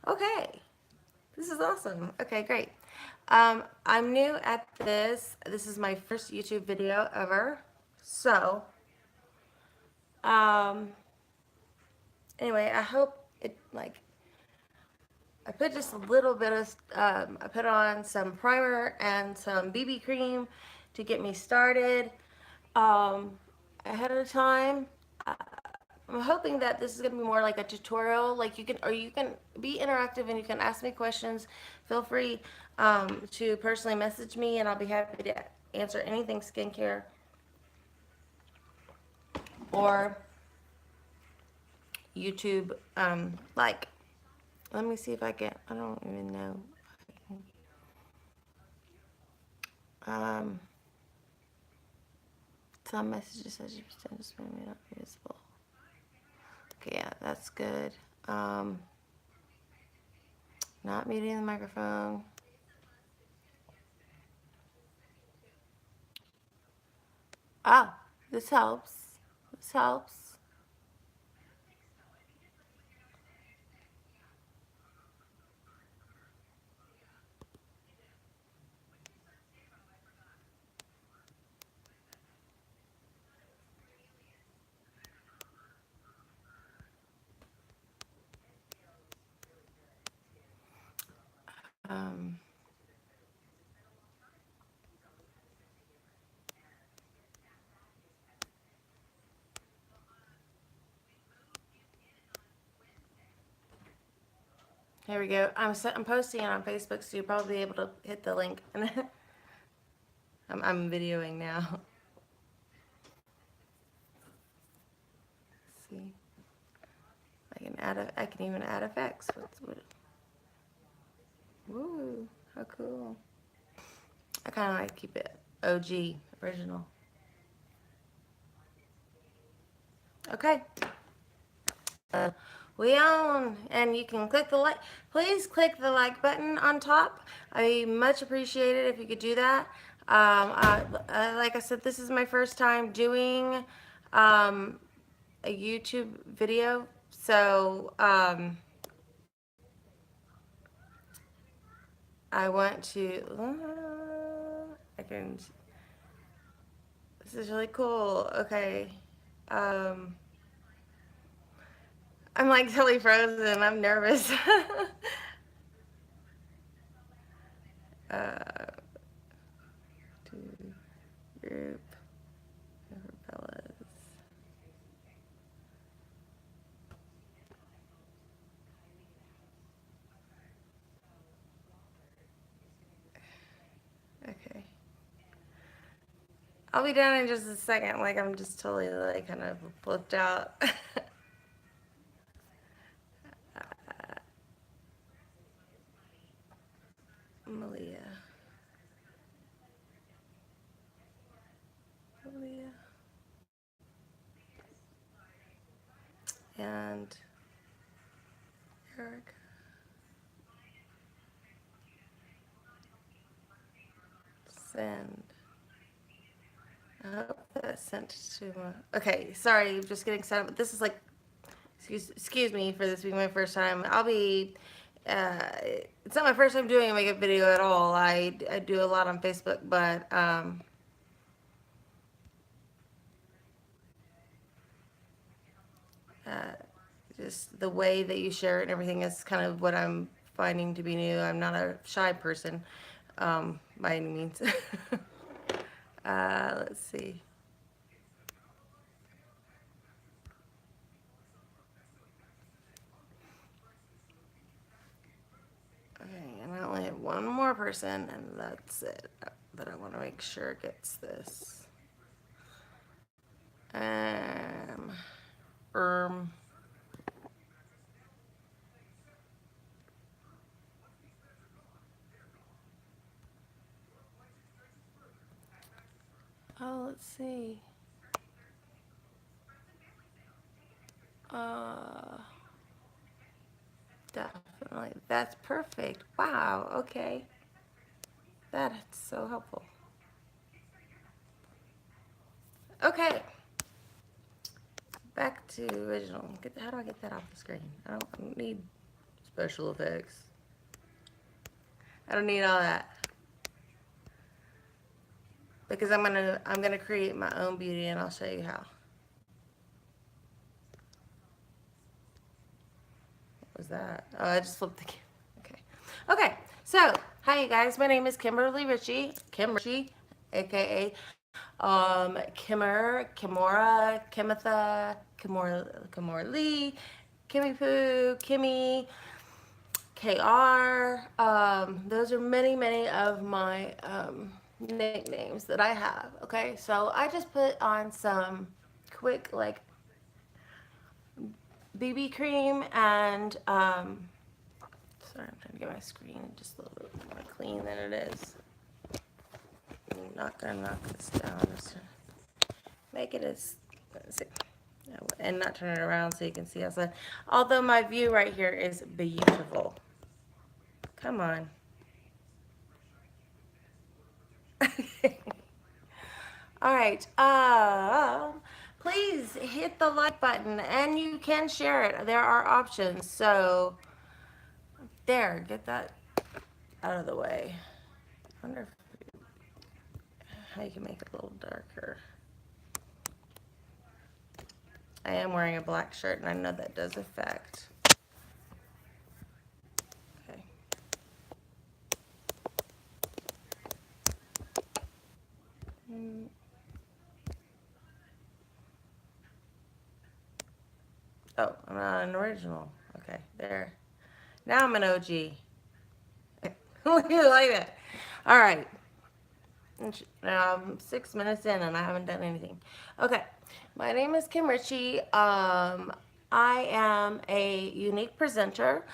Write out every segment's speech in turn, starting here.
Okay, this is awesome. Okay, great. I'm new at this. This is my first YouTube video ever. So, um, anyway, I hope it, like, I put just a little bit of, I put on some primer and some BB cream to get me started ahead of time. I'm hoping that this is going to be more like a tutorial, like you can be interactive and you can ask me questions. Feel free to personally message me and I'll be happy to answer anything skincare or YouTube. Like, let me see if I can, I don't even know. Um, some messages says you pretend to spam me not visible. Okay, yeah, that's good. Not muting the microphone. Ah, this helps. This helps. Um, Here we go. I'm posting it on Facebook, so you'll probably be able to hit the link. I'm videoing now. Let's see, I can even add effects. Woo, how cool! I kind of like to keep it OG, original. Okay. We own, and you can click the like. Please click the like button on top. I much appreciate it if you could do that. Like I said, this is my first time doing a YouTube video, so I want to. I can. This is really cool. Okay. Um, I'm like totally frozen. I'm nervous. uh, to group Bellas. Okay. I'll be done in just a second. Like I'm just totally like kind of flipped out. Malia. Malia. And Eric. Send. I hope that's sent to my... Okay, sorry, I'm just getting set up. This is like, excuse me for this being my first time. I'll be, it's not my first time doing a makeup video at all. I do a lot on Facebook, but, uh, just the way that you share it and everything is kind of what I'm finding to be new. I'm not a shy person, by any means. Let's see. Okay, and I only have one more person, and that's it. But I want to make sure it gets this. Um, um, oh, let's see. Uh, definitely. That's perfect. Wow, okay. That's so helpful. Okay, back to original. How do I get that off the screen? I don't need special effects. I don't need all that. Because I'm gonna create my own beauty, and I'll show you how. What was that? Oh, I just flipped the camera. Okay. Okay. So, hi you guys. My name is Kimberly Richey. Kim Richey, aka Kimora, Kimitha, Kimora Lee, Kimmy Poo, Kimmy, KR. Those are many of my nicknames that I have. Okay, so I just put on some quick like BB cream and sorry, I'm trying to get my screen just a little bit more clean than it is. I'm not gonna knock this down. Just to make it as and not turn it around so you can see outside. Although my view right here is beautiful. Come on. All right. Please hit the like button, and you can share it. There are options. So there, get that out of the way. I wonder how you can make it a little darker. I am wearing a black shirt, and I know that does affect. Okay. Oh, I'm not an original. Okay, there. Now I'm an OG. You like that? All right. Now I'm 6 minutes in and I haven't done anything. Okay, my name is Kim Richey. I am a Younique presenter.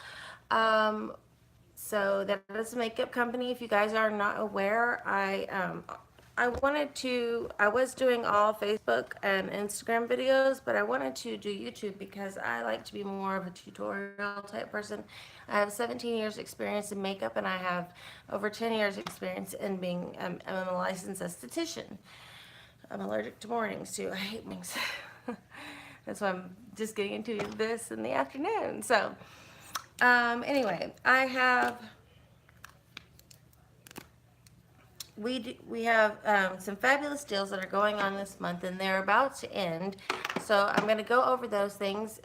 So that is a makeup company. If you guys are not aware, I was doing all Facebook and Instagram videos, but I wanted to do YouTube because I like to be more of a tutorial type person. I have 17 years experience in makeup, and I have over 10 years experience in being, I'm a licensed esthetician. I'm allergic to mornings too. I hate mornings. That's why I'm just getting into this in the afternoon. So, anyway, we have some fabulous deals that are going on this month, and they're about to end. So I'm going to go over those things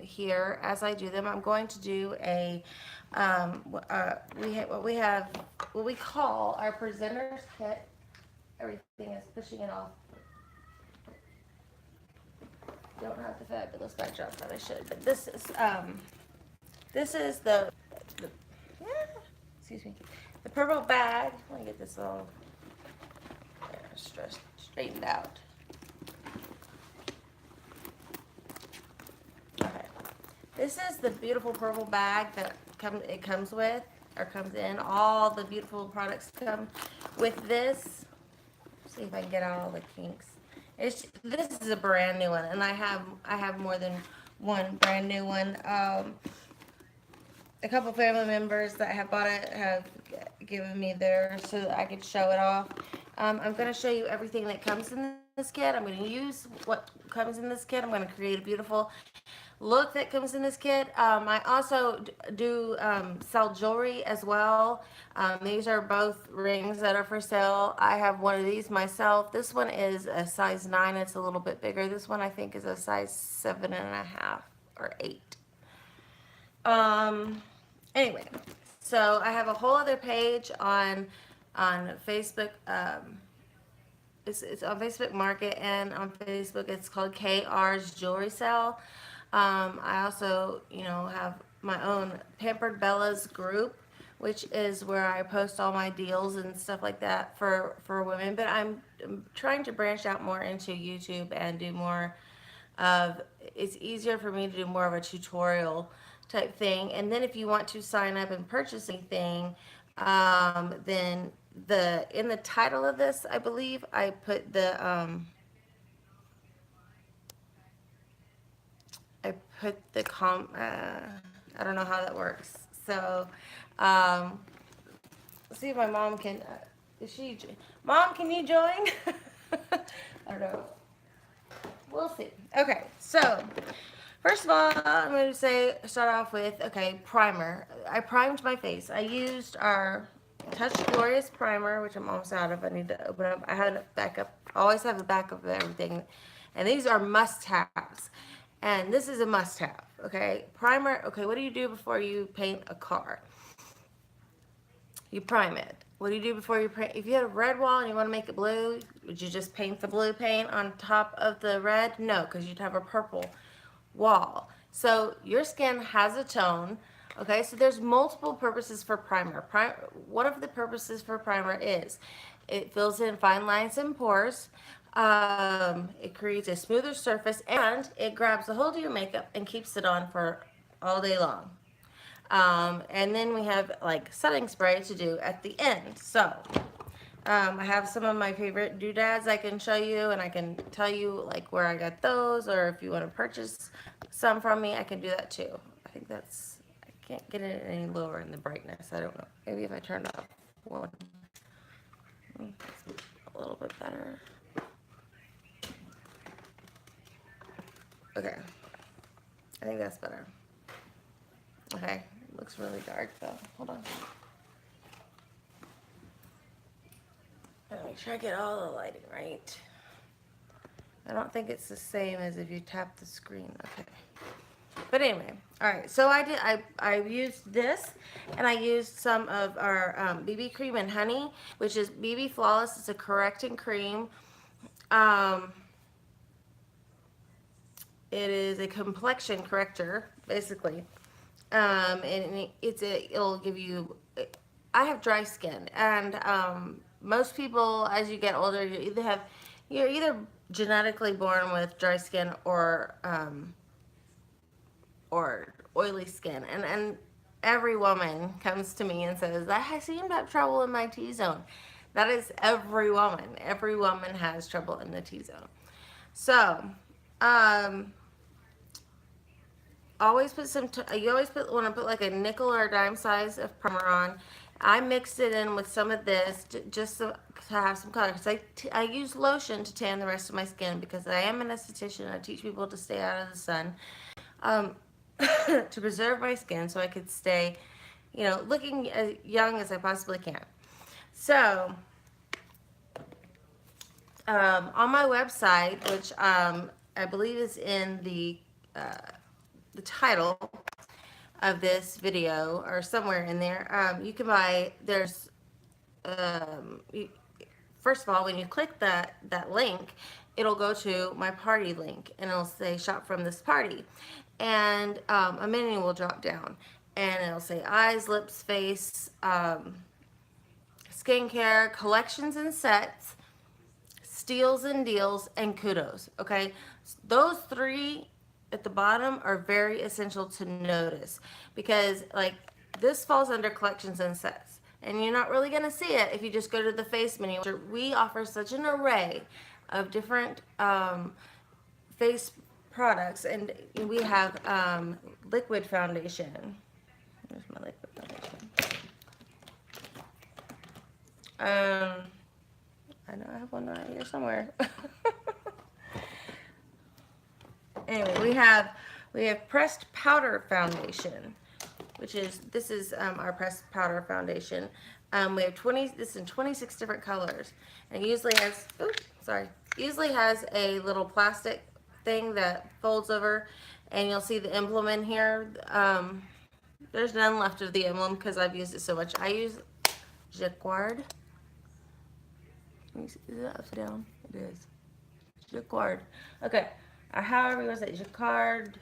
here as I do them. I'm going to do a what we call our presenter's kit. Everything is pushing it off. Don't have the fabulous backdrop that I should, but this is the excuse me, the purple bag. Let me get this all straightened out. Okay, this is the beautiful purple bag that comes with, or comes in. All the beautiful products come with this. See if I can get out all the kinks. This is a brand new one, and I have more than one brand new one. A couple family members that have bought it have given me theirs so that I could show it off. I'm going to show you everything that comes in this kit. I'm going to use what comes in this kit. I'm going to create a beautiful look that comes in this kit. I also do sell jewelry as well. These are both rings that are for sale. I have one of these myself. This one is a size 9. It's a little bit bigger. This one I think is a size 7.5 or 8. Anyway, so I have a whole other page on Facebook. It's on Facebook Market, and on Facebook it's called KR's Jewelry Sale. I also, have my own Pampered Bella's group, which is where I post all my deals and stuff like that for women. But I'm trying to branch out more into YouTube and do more of, it's easier for me to do more of a tutorial type thing. And then if you want to sign up and purchase anything, then in the title of this, I believe I put I don't know how that works. So let's see if my mom can, Mom, can you join? I don't know. We'll see. Okay, so First of all, I'm going to start off with, okay, primer. I primed my face. I used our Touch Glorious primer, which I'm almost out of. I need to open up. I had a backup. I always have a backup of everything. And these are must-haves. And this is a must-have, okay? Primer, okay, what do you do before you paint a car? You prime it. What do you do before you paint? If you had a red wall and you want to make it blue, would you just paint the blue paint on top of the red? No, because you'd have a purple wall. So your skin has a tone. Okay, so there's multiple purposes for primer. One of the purposes for primer is it fills in fine lines and pores. It creates a smoother surface, and it grabs a hold of your makeup and keeps it on for all day long. And then we have like setting spray to do at the end. So I have some of my favorite doodads I can show you, and I can tell you like where I got those, or if you want to purchase some from me, I can do that too. I think that's, I can't get it any lower in the brightness. I don't know. Maybe if I turn up one, a little bit better. Okay. I think that's better. Okay. Looks really dark though. Hold on. Make sure I get all the lighting right. I don't think it's the same as if you tap the screen. Okay. But anyway, all right. So I used this, and I used some of our BB cream and honey, which is BB Flawless. It's a correcting cream. It is a complexion corrector, basically. And it'll give you, I have dry skin, and most people, as you get older, you're either genetically born with dry skin or oily skin, and every woman comes to me and says, I seem to have trouble in my T-zone. That is every woman. Every woman has trouble in the T-zone. So, always put some, you always want to put like a nickel or a dime size of primer on. I mixed it in with some of this just to have some color, because I use lotion to tan the rest of my skin, because I am an esthetician. I teach people to stay out of the sun, to preserve my skin so I could stay, looking as young as I possibly can. So, on my website, which I believe is in the title of this video, or somewhere in there, you can buy, there's, first of all, when you click that link, it'll go to my party link, and it'll say shop from this party, and a menu will drop down, and it'll say eyes, lips, face, skincare, collections and sets, steals and deals, and kudos. Okay, those three at the bottom are very essential to notice, because like this falls under collections and sets, and you're not really going to see it if you just go to the face menu. We offer such an array of different face products, and we have liquid foundation. Where's my liquid foundation? I know I have one right here somewhere. Anyway, we have pressed powder foundation, which is, this is our pressed powder foundation. We have this is in 26 different colors, and usually has a little plastic thing that folds over, and you'll see the emblem in here. There's none left of the emblem because I've used it so much. I use Jacquard. Is that upside down? It is. Jacquard. Okay. Or however you want to say it. Jacquard.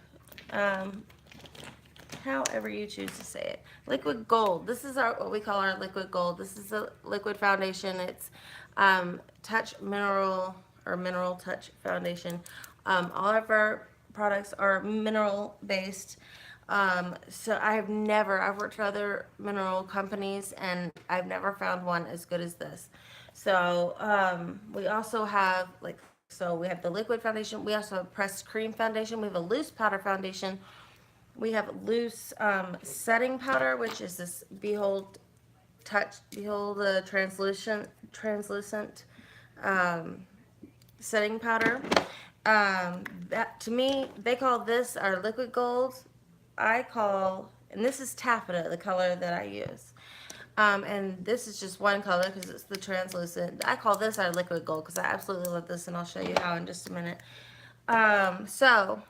However you choose to say it. Liquid gold. This is what we call our liquid gold. This is a liquid foundation. It's touch mineral, or mineral touch foundation. All of our products are mineral based. So I've worked for other mineral companies, and I've never found one as good as this. So we also have we have the liquid foundation. We also have pressed cream foundation. We have a loose powder foundation. We have loose setting powder, which is this Behold translucent setting powder. That to me, they call this our liquid golds. I call, and this is taffeta, the color that I use. And this is just one color because it's the translucent. I call this our liquid gold because I absolutely love this, and I'll show you how in just a minute. So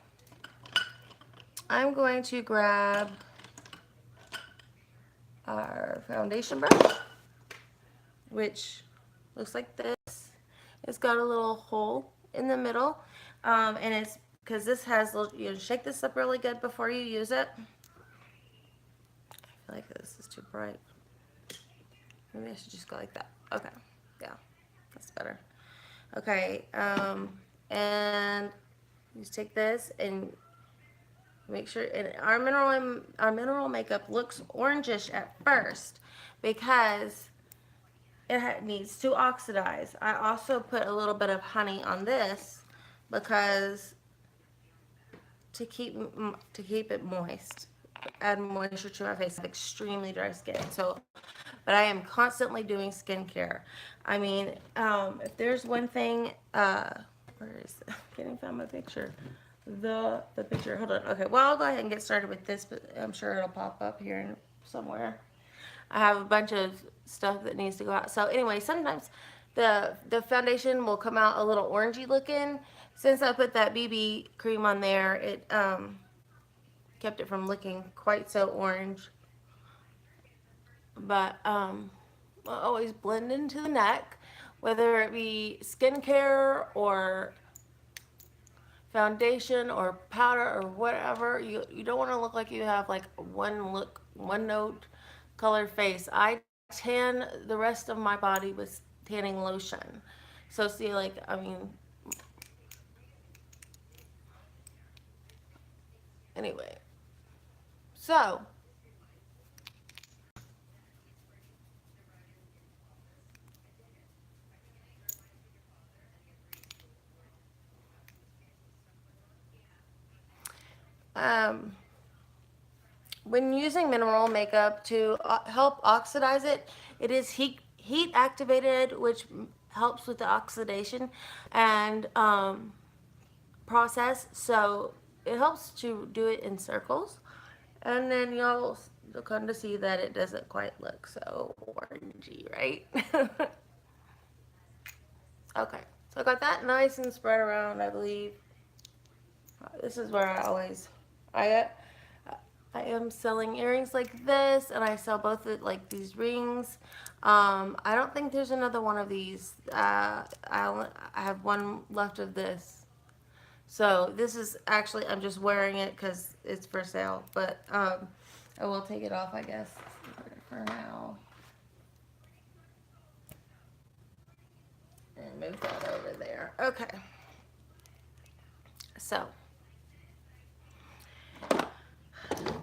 I'm going to grab our foundation brush, which looks like this. It's got a little hole in the middle, and it's because this has little, you know, shake this up really good before you use it. I feel like this is too bright. Maybe I should just go like that. Okay, yeah, that's better. Okay, and you just take this and make sure, and our mineral makeup looks orangish at first because it needs to oxidize. I also put a little bit of honey on this because to keep it moist, add moisture to my face. I have extremely dry skin, so but I am constantly doing skincare. I mean, if there's one thing, where is it? I can't even find my picture. The picture. Hold on. Okay. Well, I'll go ahead and get started with this, but I'm sure it'll pop up here somewhere. I have a bunch of stuff that needs to go out. So anyway, sometimes the foundation will come out a little orangey looking. Since I put that BB cream on there, it kept it from looking quite so orange. But I always blend into the neck, whether it be skincare or foundation or powder or whatever. You don't want to look like you have like one note colored face. I tan the rest of my body with tanning lotion. So see, like, I mean, anyway. So um when using mineral makeup to help oxidize it, it is heat activated, which helps with the oxidation and process. So it helps to do it in circles, and then you'll come to see that it doesn't quite look so orangey, right? Okay, so I got that nice and spread around, I believe. This is where I I am selling earrings like this, and I sell both like these rings. I don't think there's another one of these. I have one left of this. So this is actually, I'm just wearing it because it's for sale, but I will take it off, I guess, for now. And move that over there. Okay. So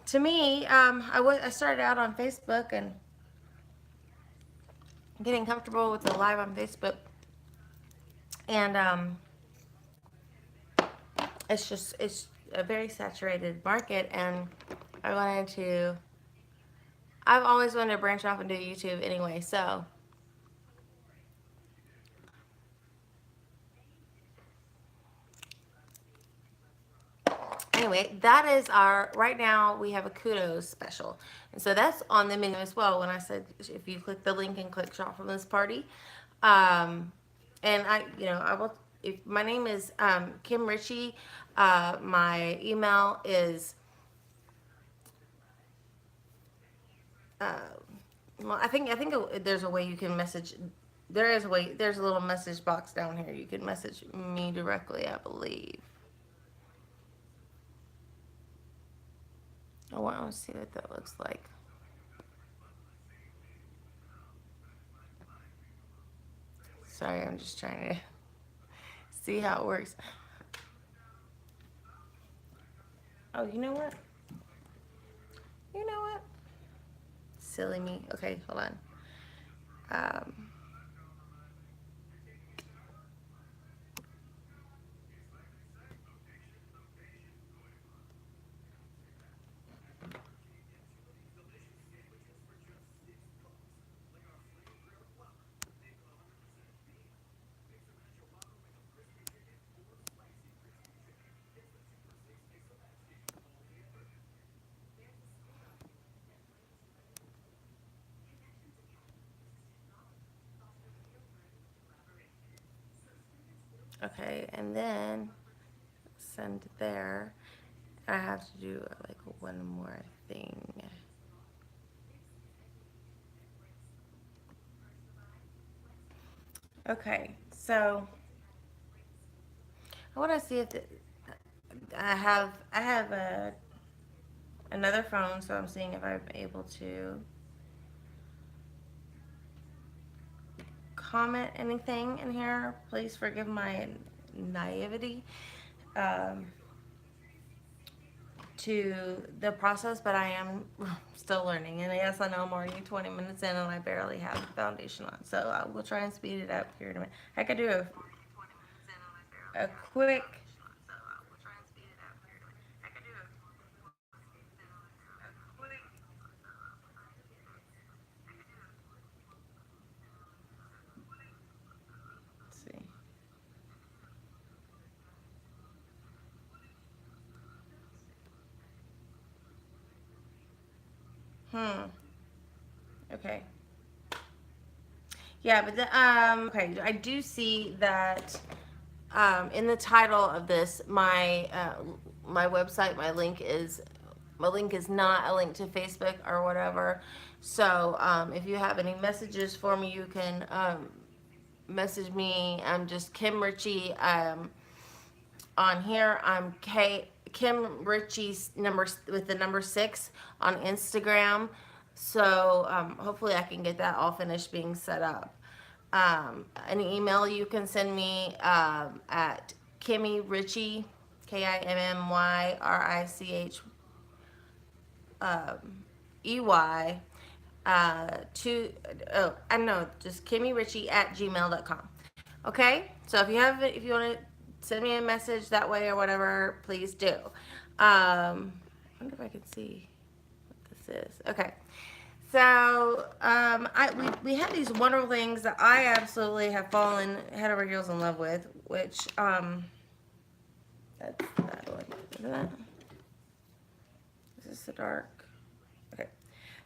to me, I started out on Facebook and getting comfortable with the live on Facebook, and it's a very saturated market, and I've always wanted to branch off and do YouTube anyway. So anyway, that is right now we have a kudos special. And so that's on the menu as well. When I said, if you click the link and click shop from this party, and I will, if my name is, Kim Richey, my email is, well, there's a way you can message, there's a little message box down here. You can message me directly, I believe. I want to see what that looks like. Sorry, I'm just trying to see how it works. Oh, you know what? You know what? Silly me. Okay, hold on. Um, Okay, and then send it there. I have to do like one more thing. Okay, so I want to see if I have another phone, so I'm seeing if I'm able to comment anything in here. Please forgive my naivety um, to the process, but I am still learning. And yes, I know I'm already 20 minutes in and I barely have the foundation on. So I will try and speed it up here in a minute. I could do a quick. Let's see. Hmm. Okay. Yeah, but okay, I do see that in the title of this, my website, my link is not a link to Facebook or whatever. So if you have any messages for me, you can message me. I'm just Kim Richey. On here, I'm Kim Richey's number with the number 6 on Instagram. So hopefully I can get that all finished being set up. An email you can send me at Kimmy Richey, KIMMYRICH EY to I know, just Kimmy Richey at gmail.com. Okay, so if you want to send me a message that way or whatever, please do. I wonder if I can see what this is. Okay, so we have these wonderful things that I absolutely have fallen head over heels in love with, which that's that one, isn't it? Is this the dark? Okay.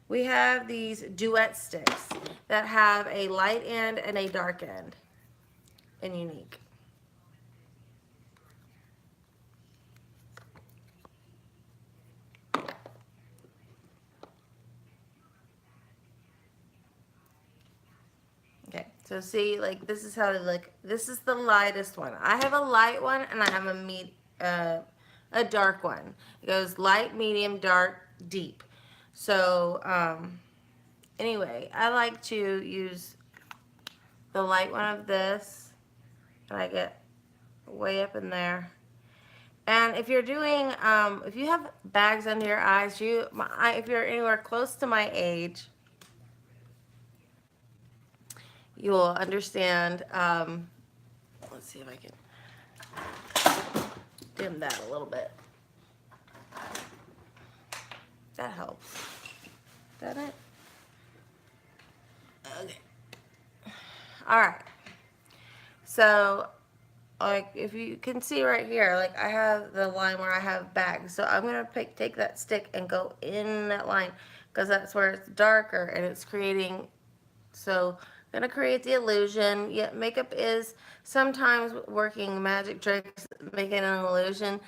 We have these duet sticks that have a light end and a dark end in Younique. Okay, so see, like this is how they look. This is the lightest one. I have a light one and I have a dark one. It goes light, medium, dark, deep. So anyway, I like to use the light one of this, and I get way up in there. And if you're doing, if you have bags under your eyes, if you're anywhere close to my age, you will understand. Let's see if I can dim that a little bit. That helps. Doesn't it? Okay. All right. So, like, if you can see right here, like, I have the line where I have bags. So I'm going to take that stick and go in that line because that's where it's darker and it's creating, so I'm going to create the illusion. Yeah, makeup is sometimes working magic tricks, making an illusion.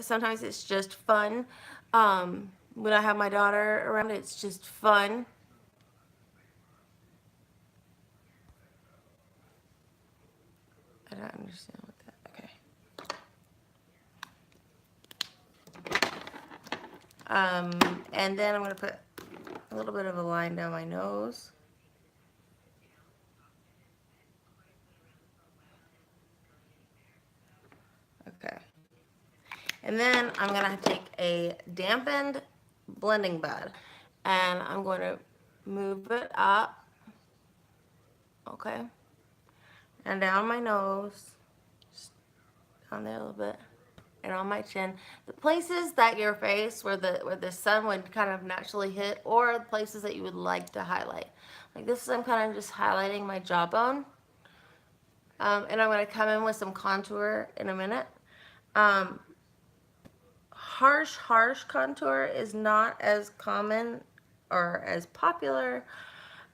Sometimes it's just fun. When I have my daughter around, it's just fun. I don't understand what that, okay. And then I'm going to put a little bit of a line down my nose. Okay. And then I'm going to take a dampened blending bud and I'm going to move it up, okay, and down my nose, just down there a little bit, and on my chin. The places that your face where the sun would kind of naturally hit, or the places that you would like to highlight. Like this, I'm kind of just highlighting my jawbone, and I'm going to come in with some contour in a minute. Um, harsh contour is not as common or as popular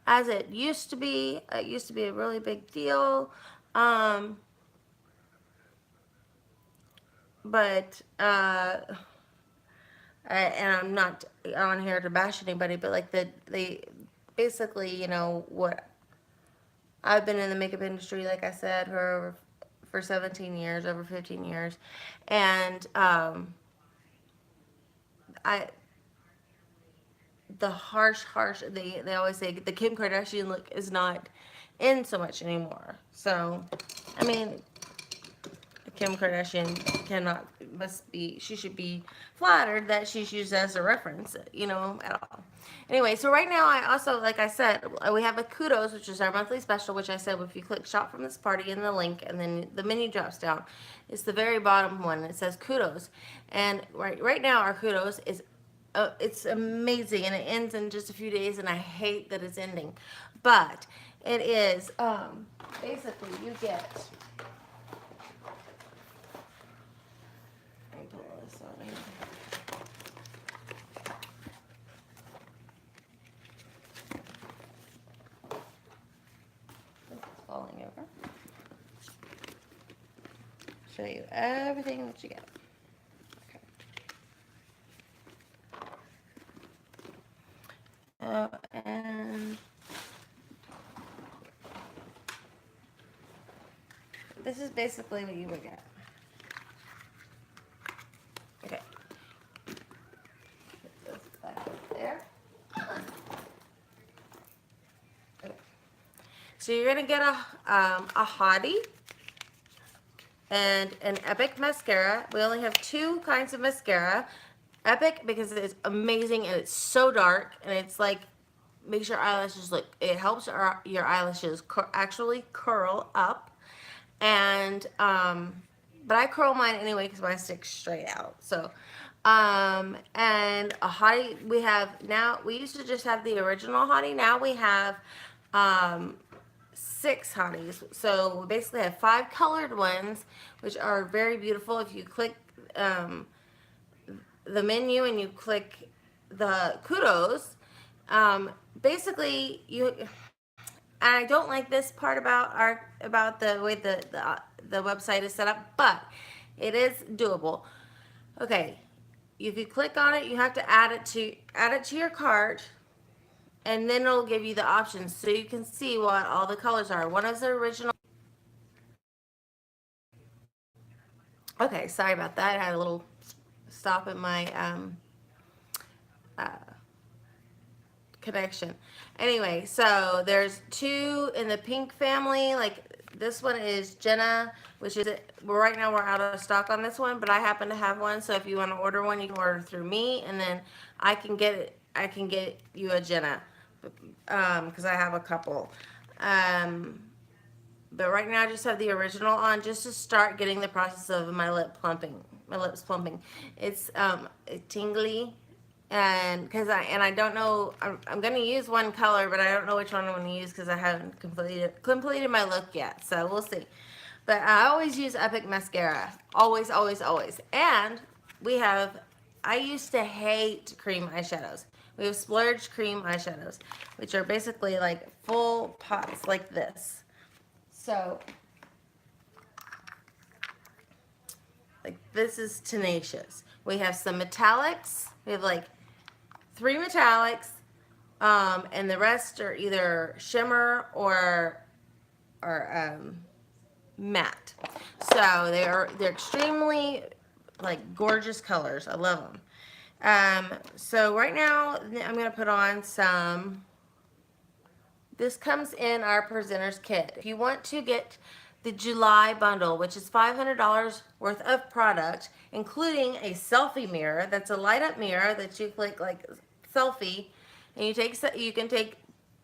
as it used to be. It used to be a really big deal. but and I'm not on here to bash anybody, but like they basically, you know, what I've been in the makeup industry, like I said, for 17 years, over 15 years, and I the harsh they always say the Kim Kardashian look is not in so much anymore. So, I mean, Kim Kardashian she should be flattered that she's used as a reference, you know, at all. Anyway, so right now I also, like I said, we have a kudos, which is our monthly special, which I said if you click shop from this party in the link and then the menu drops down, it's the very bottom one. It says kudos. And right now our kudos is it's amazing and it ends in just a few days and I hate that it's ending. But it is basically you get let me pull this on here. This is falling over. Show you everything that you get. Okay. Oh, and this is basically what you would get. Okay. Put this back up there. Okay. So you're gonna get a hottie and an Epic mascara. We only have two kinds of mascara. Epic because it's amazing and it's so dark and it's like makes your eyelashes look. It helps your eyelashes actually curl up. And but I curl mine anyway because mine sticks straight out. So and a hottie we have now. We used to just have the original hottie. Now we have 6 hotties. So we basically have 5 colored ones, which are very beautiful. If you click the menu and you click the kudos, basically you. And I don't like this part about the way the website is set up, but it is doable. Okay, if you click on it, you have to add it to your cart, and then it'll give you the options so you can see what all the colors are. One is the original. Okay, sorry about that. I had a little stop in my uh, connection. Anyway, so there's 2 in the pink family. Like this one is Jenna, which is right now we're out of stock on this one, but I happen to have one. So if you want to order one, you can order through me, and then I can get it. I can get you a Jenna, because I have a couple. But right now I just have the original on just to start getting the process of my lips plumping. It's tingly, and because I don't know, I'm gonna use one color, but I don't know which one I'm gonna use because I haven't completed my look yet. So we'll see. But I always use Epic mascara, always, always, always. And we have. I used to hate cream eyeshadows. We have splurge cream eyeshadows, which are basically like full pots like this. So, like this is tenacious. We have some metallics. We have like 3 metallics, and the rest are either shimmer or matte. So they're extremely like gorgeous colors. I love them. So right now I'm gonna put on some. This comes in our presenter's kit. If you want to get the July bundle, which is $500 worth of product, including a selfie mirror. That's a light up mirror that you click like selfie, and you can take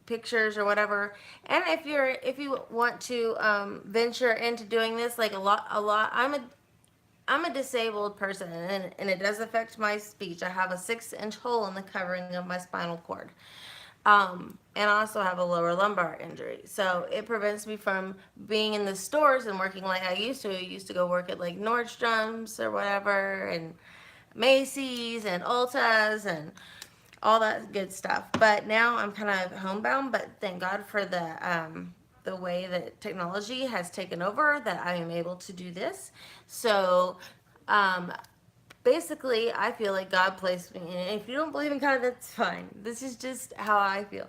pictures or whatever. And if you want to venture into doing this, like a lot, I'm a disabled person, and it does affect my speech. I have a 6-inch hole in the covering of my spinal cord. And I also have a lower lumbar injury. So it prevents me from being in the stores and working like I used to. I used to go work at like Nordstrom's or whatever, and Macy's and Ulta's and all that good stuff. But now I'm kind of homebound, but thank God for the way that technology has taken over that I am able to do this. So Um, basically, I feel like God placed me, and if you don't believe in God, that's fine. This is just how I feel.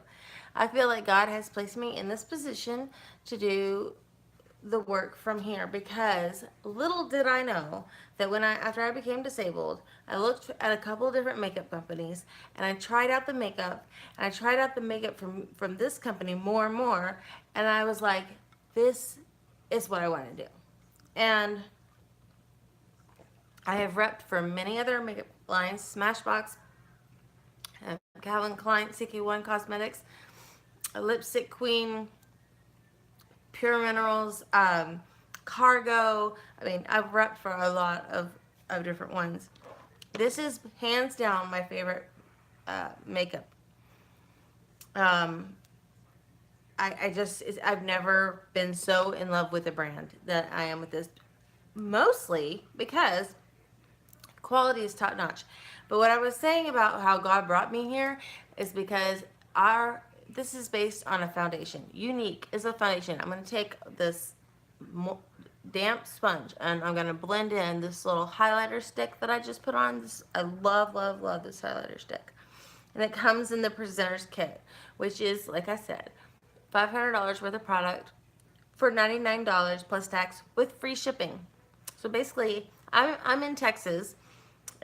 I feel like God has placed me in this position to do the work from here, because little did I know that after I became disabled, I looked at a couple of different makeup companies, and I tried out the makeup, and I tried out the makeup from this company more and more, and I was like, this is what I want to do. And I have repped for many other makeup lines: Smashbox, Calvin Klein, CK1 Cosmetics, Lipstick Queen, Pure Minerals, Cargo. I mean, I've repped for a lot of different ones. This is hands down my favorite makeup. Um, I've never been so in love with a brand that I am with this. Mostly because quality is top notch. But what I was saying about how God brought me here is because this is based on a foundation. Younique is a foundation. I'm going to take this damp sponge and I'm going to blend in this little highlighter stick that I just put on. I love, love, love this highlighter stick. And it comes in the presenter's kit, which is, like I said, $500 worth of product for $99 plus tax with free shipping. So basically, I'm in Texas,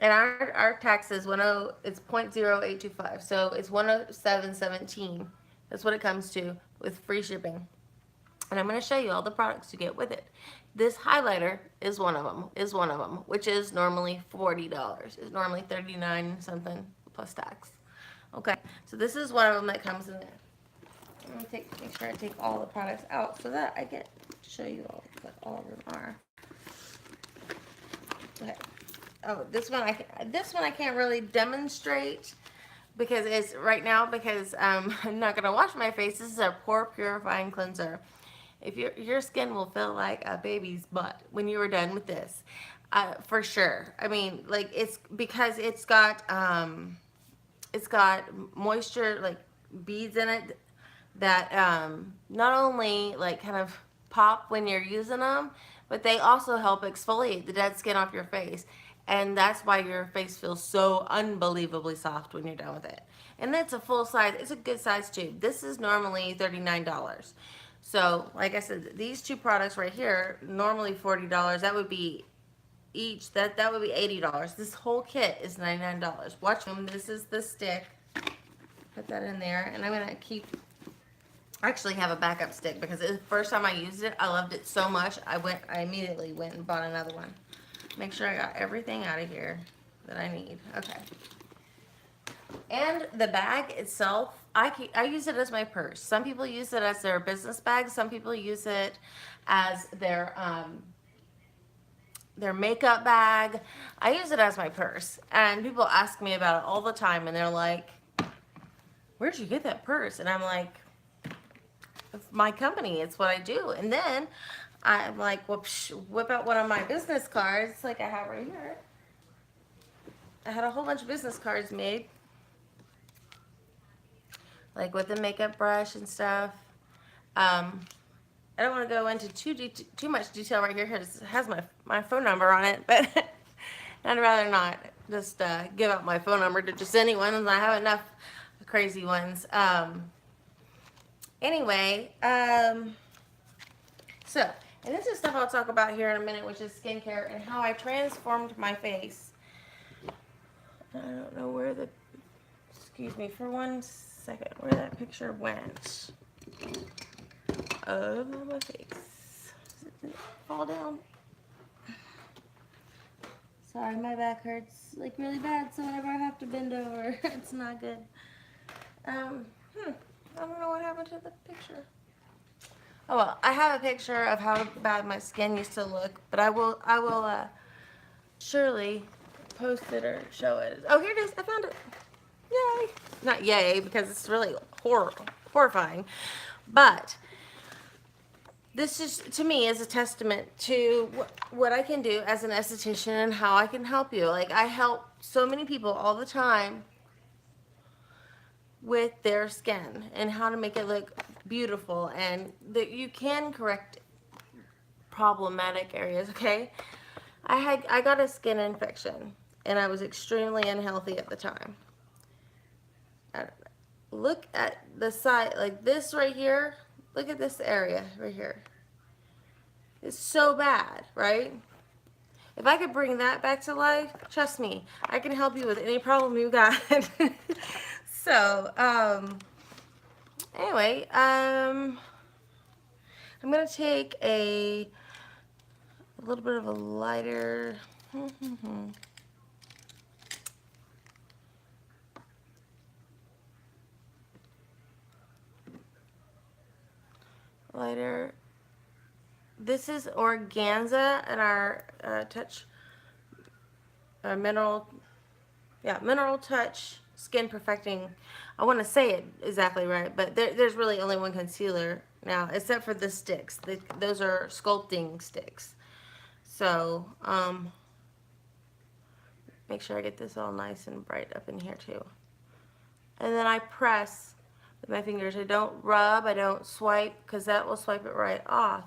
and our tax is it's 0.0825, so it's 107.17. That's what it comes to with free shipping. And I'm going to show you all the products you get with it. This highlighter is one of them, which is normally $40. It's normally $39 something plus tax. Okay, so this is one of them that comes in there. I'm going to make sure I take all the products out so that I get to show you what all of them are. Okay. Oh, this one I can't really demonstrate because it's right now because I'm not gonna wash my face. This is a pore purifying cleanser. If your skin will feel like a baby's butt when you are done with this, for sure. I mean, like it's because it's got moisture, like beads in it that not only like kind of pop when you're using them, but they also help exfoliate the dead skin off your face. And that's why your face feels so unbelievably soft when you're done with it. And it's a full size, it's a good size tube. This is normally $39. So, like I said, these two products right here, normally $40. That would be each, that would be $80. This whole kit is $99. Watch them. This is the stick. Put that in there. And I'm going to actually have a backup stick because the first time I used it, I loved it so much. I immediately went and bought another one. Make sure I got everything out of here that I need. Okay. And the bag itself, I use it as my purse. Some people use it as their business bag. Some people use it as their makeup bag. I use it as my purse. And people ask me about it all the time, and they're like, where'd you get that purse? And I'm like, my company, it's what I do. And then I'm like, whoops, whip out one of my business cards like I have right here. I had a whole bunch of business cards made, like with the makeup brush and stuff. I don't want to go into too much detail right here because it has my phone number on it, but I'd rather not just give out my phone number to just anyone, and I have enough crazy ones. Anyway, so, and this is stuff I'll talk about here in a minute, which is skincare and how I transformed my face. I don't know where excuse me for 1 second, where that picture went of my face. Did it fall down? Sorry, my back hurts like really bad, so whenever I have to bend over, it's not good. I don't know what happened to the picture. Oh well, I have a picture of how bad my skin used to look, but I will surely post it or show it. Oh, here it is. I found it. Yay! Not yay because it's really horrifying, but this is, to me, is a testament to what I can do as an esthetician and how I can help you. Like, I help so many people all the time with their skin and how to make it look beautiful, and that you can correct problematic areas, okay? I got a skin infection, and I was extremely unhealthy at the time. Look at the side, like this right here. Look at this area right here. It's so bad, right? If I could bring that back to life, trust me, I can help you with any problem you got. So, anyway, I'm gonna take a little bit of a lighter. Lighter. This is organza and our touch mineral, yeah, mineral touch skin perfecting. I want to say it exactly right, but there's really only one concealer now, except for the sticks. Those are sculpting sticks. So make sure I get this all nice and bright up in here too. And then I press with my fingers. I don't rub, I don't swipe, because that will swipe it right off.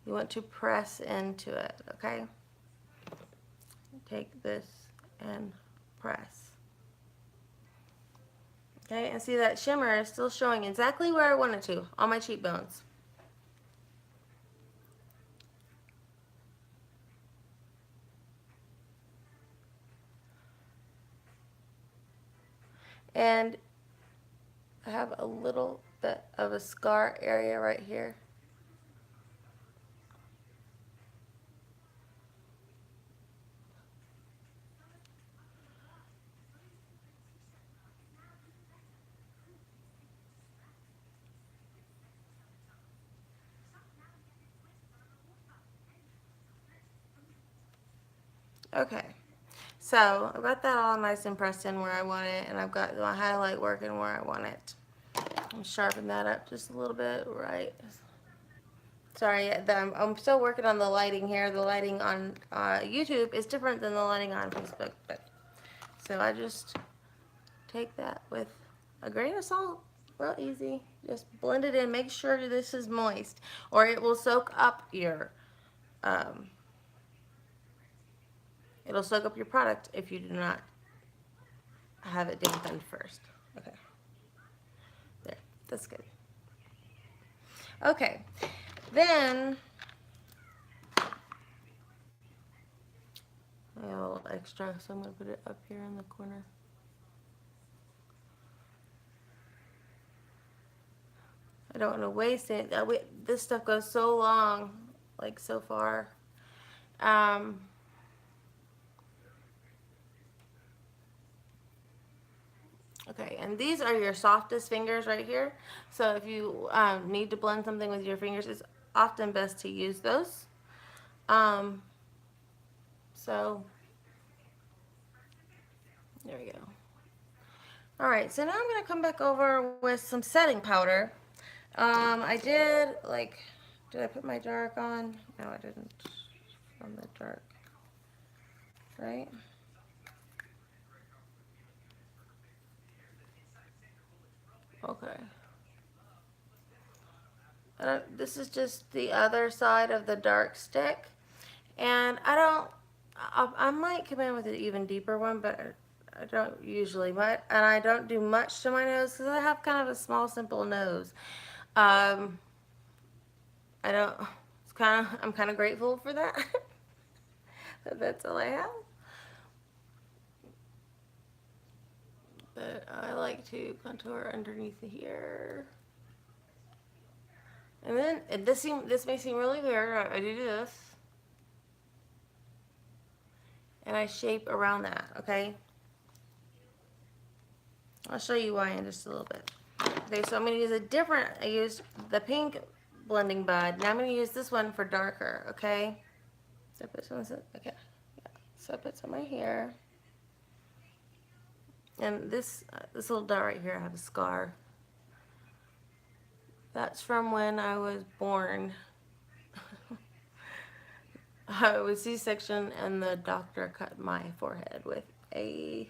You want to press into it, okay? Take this and press. Okay, and see that shimmer is still showing exactly where I want it to, on my cheekbones. And I have a little bit of a scar area right here. Okay, so I've got that all nice and pressed in where I want it, and I've got my highlight working where I want it. I'm sharpen that up just a little bit, right? Sorry, I'm still working on the lighting here. The lighting on YouTube is different than the lighting on Facebook, but so I just take that with a grain of salt, real easy. Just blend it in. Make sure this is moist, or it will soak up your it'll soak up your product if you do not have it dampened first. Okay, there, that's good. Okay, then I have a little extra, so I'm gonna put it up here in the corner. I don't want to waste it. This stuff goes so long, like so far. Okay, and these are your softest fingers right here. So if you need to blend something with your fingers, it's often best to use those. So there we go. All right, so now I'm gonna come back over with some setting powder. I did did I put my dark on? No, I didn't. On the dark, right? Okay. This is just the other side of the dark stick, and I might come in with an even deeper one, but I don't usually. And I don't do much to my nose because I have kind of a small, simple nose. I don't. I'm kind of grateful for that. That's all I have. But I like to contour underneath here. And then this may seem really weird. I do this, and I shape around that. Okay. I'll show you why in just a little bit. Okay, so I'm going to use I used the pink blending bud. Now I'm going to use this one for darker, okay? So I put some, okay. Yeah. So I put some right here. And this little dot right here, I have a scar. That's from when I was born. I was C-section, and the doctor cut my forehead with a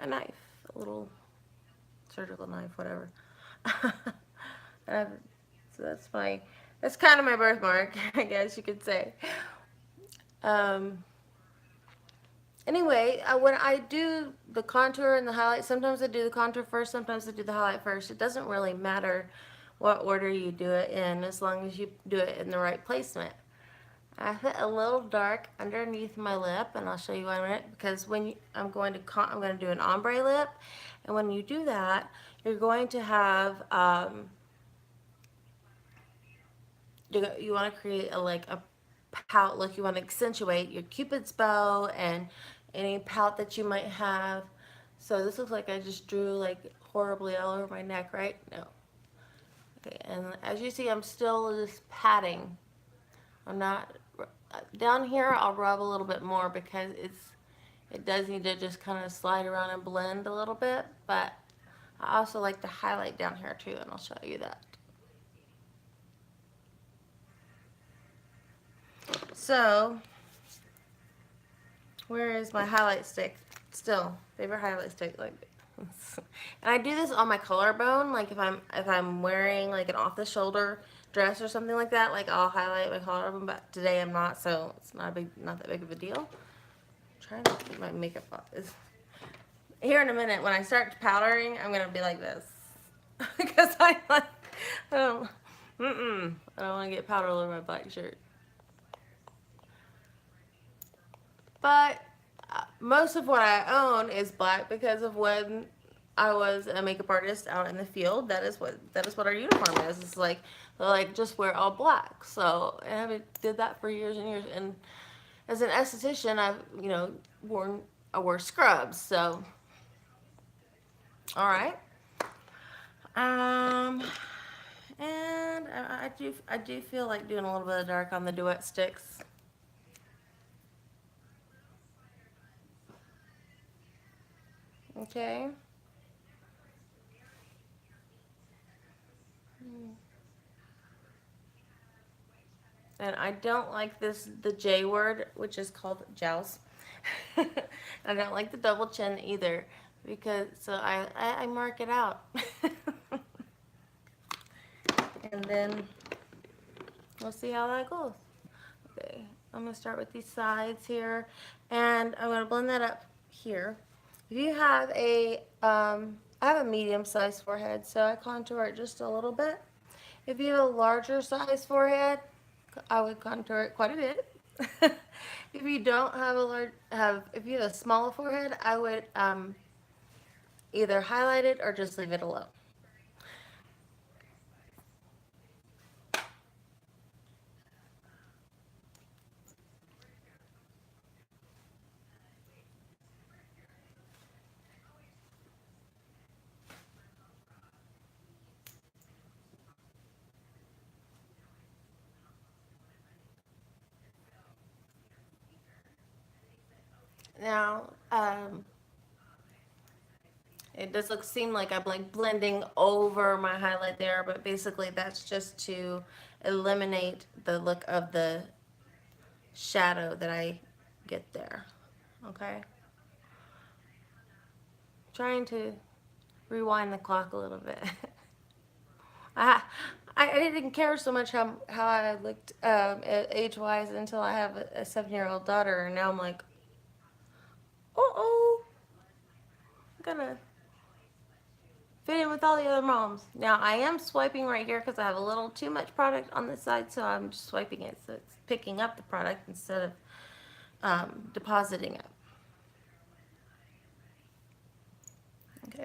knife, a little surgical knife, whatever. So that's my That's kind of my birthmark, I guess you could say. Um, anyway, when I do the contour and the highlight, sometimes I do the contour first, sometimes I do the highlight first. It doesn't really matter what order you do it in, as long as you do it in the right placement. I put a little dark underneath my lip, and I'll show you in a minute, because when I'm going to do an ombre lip, and when you do that, you're going to have you want to create a pout look. You want to accentuate your cupid's bow and any pout that you might have. So this looks like I just drew like horribly all over my neck, right? No. Okay, and as you see, I'm still just patting. I'm not down here. I'll rub a little bit more because it does need to just kind of slide around and blend a little bit, but I also like to highlight down here too, and I'll show you that. So, where is my highlight stick? Still, favorite highlight stick, like, and I do this on my collarbone, like if I'm wearing like an off the shoulder dress or something like that, like I'll highlight my collarbone, but today I'm not, so it's not that big of a deal. I'm trying to keep my makeup off. Here in a minute, when I start powdering, I'm gonna be like this because I don't want to get powder all over my black shirt. But most of what I own is black because of when I was a makeup artist out in the field. That is what our uniform is. It's like just wear all black. So I did that for years and years. And as an esthetician, I've I wore scrubs. So all right. And I do feel like doing a little bit of dark on the duet sticks. Okay. And I don't like the J word, which is called jowls. I don't like the double chin either, because so I mark it out. And then we'll see how that goes. Okay, I'm gonna start with these sides here, and I'm gonna blend that up here. If you have I have a medium-sized forehead, so I contour it just a little bit. If you have a larger size forehead, I would contour it quite a bit. If you don't have if you have a smaller forehead, I would either highlight it or just leave it alone. Now, it does seem like I'm like blending over my highlight there, but basically that's just to eliminate the look of the shadow that I get there. Okay? Trying to rewind the clock a little bit. I, I didn't care so much how I looked age-wise until I have a 7-year-old daughter, and now I'm like, oh, I'm gonna fit in with all the other moms. Now, I am swiping right here because I have a little too much product on this side, so I'm just swiping it so it's picking up the product instead of depositing it. Okay.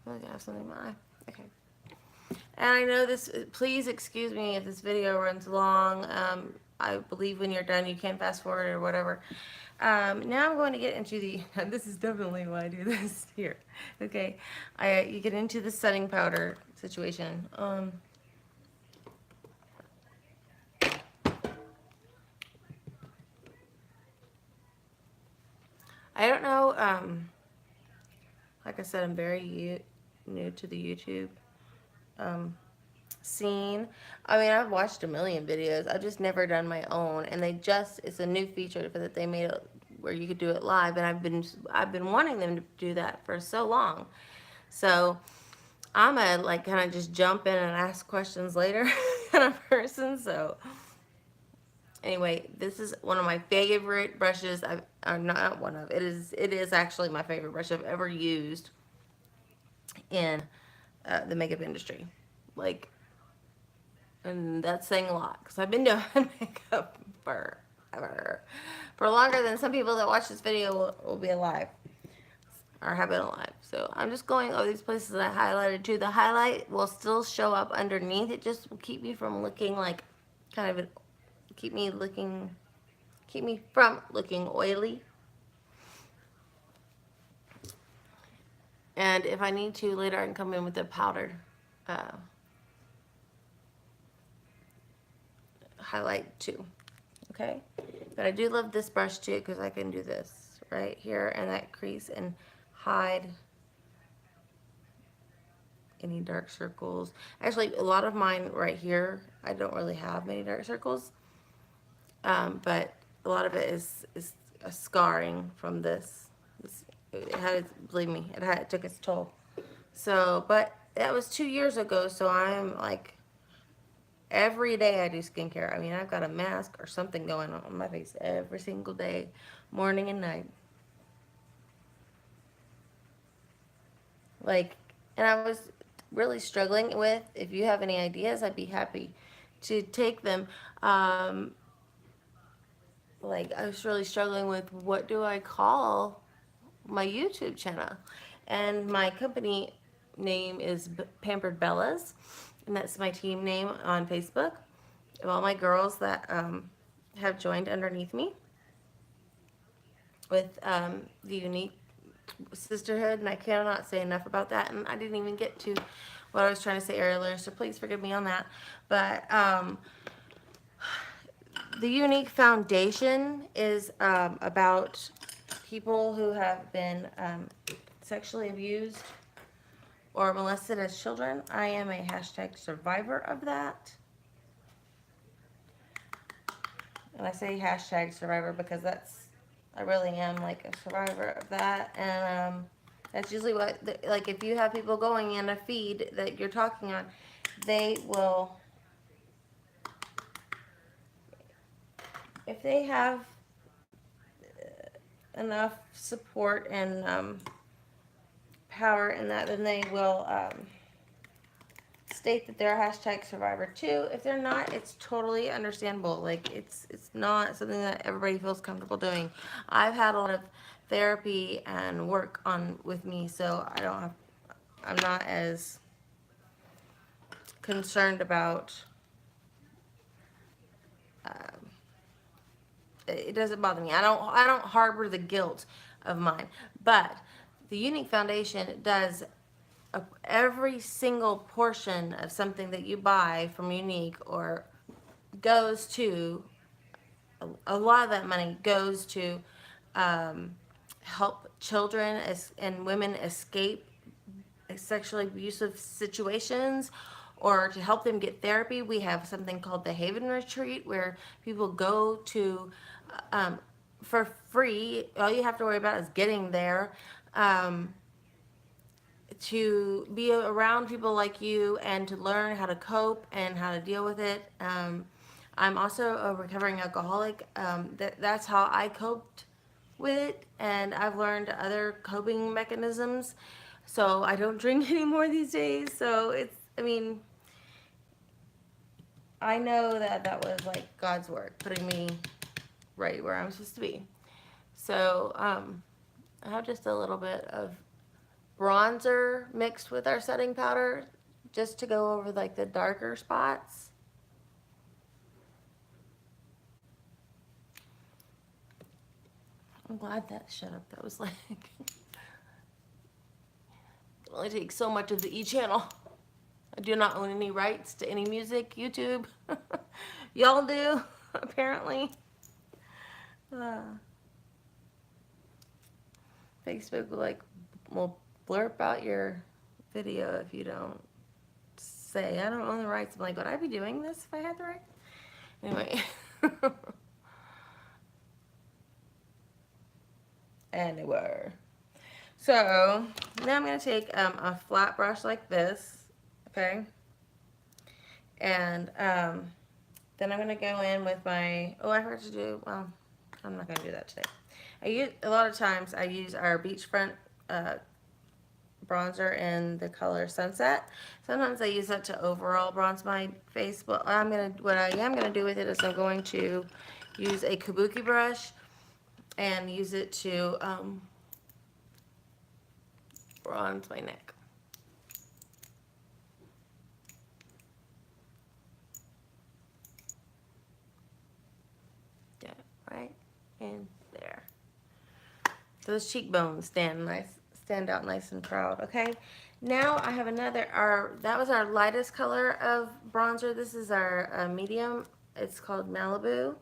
I have something in my eye. Okay. And I know this, please excuse me if this video runs long. I believe when you're done you can fast forward or whatever. Now I'm going to get into the, this is definitely why I do this here. Okay, you get into the setting powder situation. I don't know, like I said, I'm very new to the YouTube scene. I mean, I've watched a million videos. I've just never done my own, and it's a new feature that they made it where you could do it live, and I've been wanting them to do that for so long. So I'm a like kind of just jump in and ask questions later kind of person. So anyway, this is one of my favorite brushes. I'm not one of it is actually my favorite brush I've ever used in the makeup industry. Like, and that's saying a lot because I've been doing makeup for longer than some people that watch this video will be alive or have been alive. So I'm just going over these places that I highlighted too. The highlight will still show up underneath. It just will keep me from looking like kind of keep me from looking oily. And if I need to later, I can come in with a powdered highlight too. Okay, but I do love this brush too because I can do this right here and that crease and hide any dark circles. Actually, a lot of mine right here, I don't really have many dark circles, but a lot of it is a scarring from this. It had, believe me, it took its toll. So, but that was 2 years ago, so I'm like, every day I do skincare. I mean, I've got a mask or something going on my face every single day, morning and night. Like, and I was really struggling with, if you have any ideas, I'd be happy to take them. Like, I was really struggling with what do I call my YouTube channel. And my company name is Pampered Bellas, and that's my team name on Facebook of all my girls that have joined underneath me with the Younique sisterhood, and I cannot say enough about that, and I didn't even get to what I was trying to say earlier, so please forgive me on that. But the Younique Foundation is about people who have been sexually abused or molested as children. I am a hashtag survivor of that. And I say hashtag survivor because I really am like a survivor of that. And that's usually what, like if you have people going in a feed that you're talking on, they will, if they have enough support and power in that, then they will state that they're a hashtag survivor too. If they're not, it's totally understandable. Like it's not something that everybody feels comfortable doing. I've had a lot of therapy and work on with me, so I'm not as concerned about it doesn't bother me. I don't harbor the guilt of mine. But the Younique Foundation does every single portion of something that you buy from Younique or goes to, a lot of that money goes to help children and women escape sexually abusive situations or to help them get therapy. We have something called the Haven Retreat where people go to for free. All you have to worry about is getting there. To be around people like you and to learn how to cope and how to deal with it. I'm also a recovering alcoholic. That's how I coped with it, and I've learned other coping mechanisms. So I don't drink anymore these days. So I mean, I know that was like God's work, putting me right where I'm supposed to be. So I have just a little bit of bronzer mixed with our setting powder just to go over like the darker spots. I'm glad that shut up. That was like it only takes so much of the channel. I do not own any rights to any music, YouTube. Y'all do, apparently. Facebook will blurb out your video if you don't say, I don't own the rights. I'm like, would I be doing this if I had the rights? Anyway. Anyway. So now I'm going to take a flat brush like this, okay? And then I'm going to go in with my, oh, I forgot to do, well, I'm not going to do that today. A lot of times I use our beachfront bronzer in the color Sunset. Sometimes I use that to overall bronze my face. But what I am gonna do with it is I'm going to use a kabuki brush and use it to bronze my neck. Yeah, right in there. Those cheekbones stand out nice and proud. Okay. Now I have that was our lightest color of bronzer. This is our medium. It's called Malibu.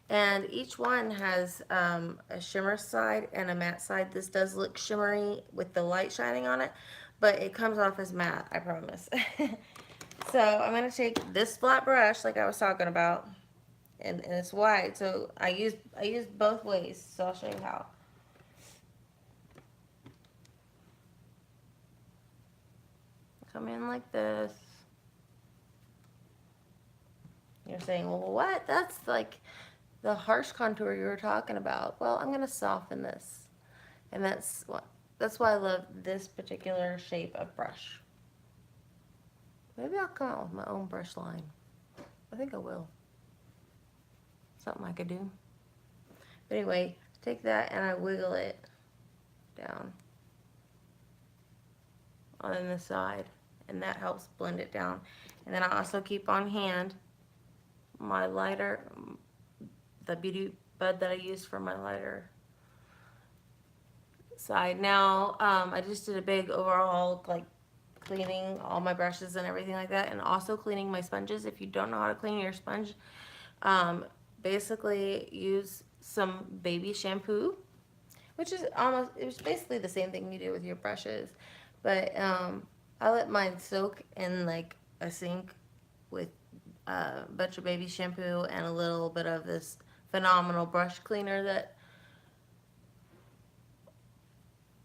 And each one has a shimmer side and a matte side. This does look shimmery with the light shining on it, but it comes off as matte, I promise. So I'm going to take this flat brush like I was talking about, and it's wide. So I use both ways, so I'll show you how. Come in like this. You're saying, well, what? That's like the harsh contour you were talking about. Well, I'm going to soften this. And that's why I love this particular shape of brush. Maybe I'll come out with my own brush line. I think I will. Something I could do. But anyway, take that and I wiggle it down on the side. And that helps blend it down. And then I also keep on hand my lighter, the beauty bud that I used for my lighter side. Now, I just did a big overall, like, cleaning all my brushes and everything like that, and also cleaning my sponges. If you don't know how to clean your sponge, basically use some baby shampoo, which is it was basically the same thing you do with your brushes, but I let mine soak in like a sink with a bunch of baby shampoo and a little bit of this phenomenal brush cleaner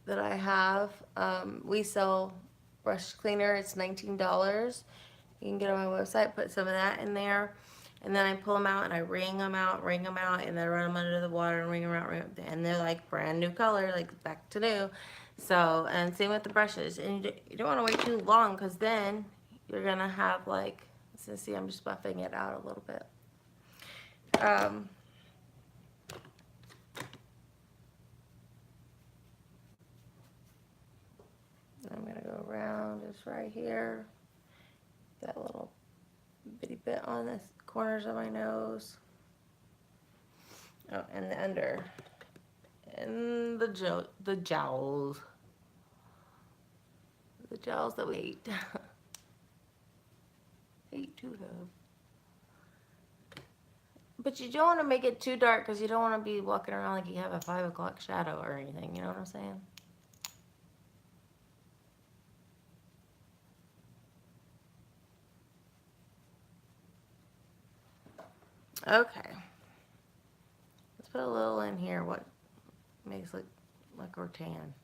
that I have. We sell brush cleaner. It's $19. You can get on my website, put some of that in there, and then I pull them out and I wring them out, and then run them under the water and wring them out, and they're like brand new color, like back to new. So, and same with the brushes. And you don't want to wait too long, because then you're gonna have like, so see, I'm just buffing it out a little bit. I'm gonna go around just right here, that little bitty bit on the corners of my nose. Oh, and the under, and the jowls, the jowls that we hate. Hate to have. But you don't want to make it too dark, because you don't want to be walking around like you have a 5 o'clock shadow or anything. You know what I'm saying? Okay. Let's put a little in here. What makes it look like we're tan.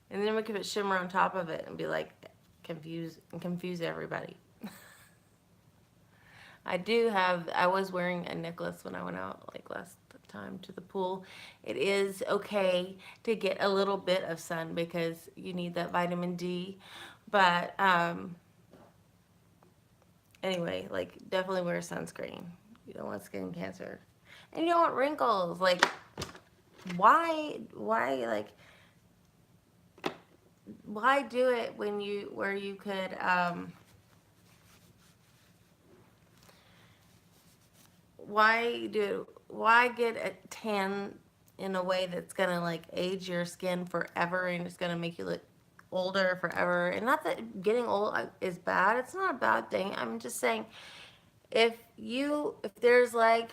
And then we can put shimmer on top of it and be like, confuse everybody. I was wearing a necklace when I went out like last time to the pool. It is okay to get a little bit of sun, because you need that vitamin D. But anyway, like, definitely wear sunscreen. You don't want skin cancer. And you don't want wrinkles. Like, why do it where you could why get a tan in a way that's gonna like age your skin forever, and it's gonna make you look older forever? And not that getting old is bad. It's not a bad thing. I'm just saying, if there's like,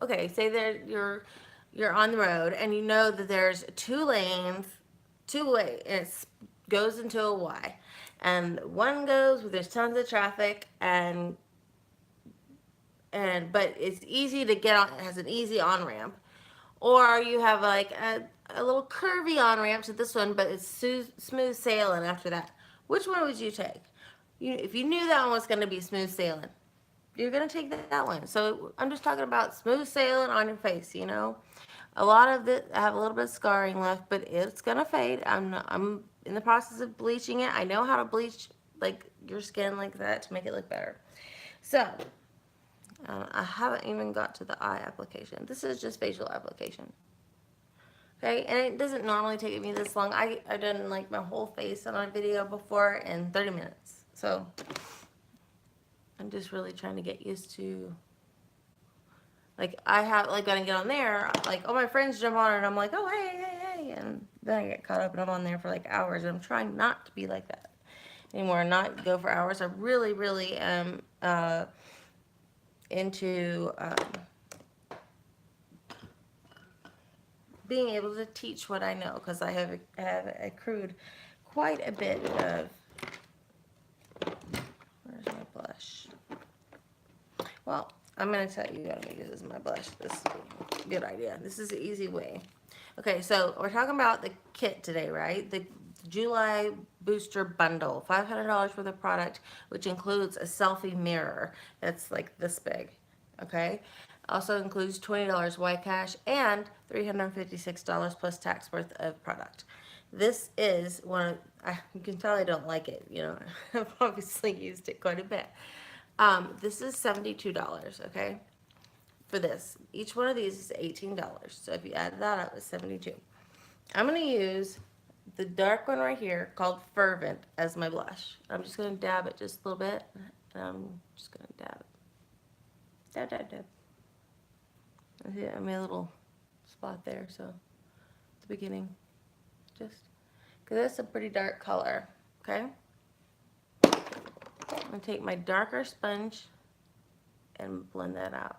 okay, say that you're on the road and you know that there's 2 lanes, 2-way, and it goes into a Y, and one goes where there's tons of traffic, but it's easy to get on. It has an easy on ramp. or you have like a little curvy on ramp to this one, but it's smooth sailing after that. Which one would you take? If you knew that one was going to be smooth sailing, you're going to take that one. So I'm just talking about smooth sailing on your face, you know. A lot of it, I have a little bit of scarring left, but it's going to fade. I'm in the process of bleaching it. I know how to bleach like your skin like that to make it look better. So I haven't even got to the eye application. This is just facial application. Okay, and it doesn't normally take me this long. I done like my whole face on a video before in 30 minutes. So I'm just really trying to get used to, like, I have, like, when I get on there, like, all my friends jump on it, and I'm like, oh, hey, and then I get caught up, and I'm on there for, like, hours, and I'm trying not to be like that anymore, not go for hours. I really, really am into being able to teach what I know, because I have accrued quite a bit of, where's my blush? Well, I'm going to tell you how to make this as my blush. This is a good idea. This is an easy way. Okay, so we're talking about the kit today, right? The July Booster Bundle. $500 worth of product, which includes a selfie mirror that's like this big, okay? Also includes $20 white cash and $356 plus tax worth of product. This is one of, you can tell I don't like it, you know. I've obviously used it quite a bit. This is $72, okay, for this. Each one of these is $18. So if you add that up, it's $72. I'm going to use the dark one right here called Fervent as my blush. I'm just going to dab it just a little bit. And I'm just going to dab it. Dab, dab, dab. See, I made a little spot there, so at the beginning. Just, because that's a pretty dark color, okay? I'm going to take my darker sponge and blend that out.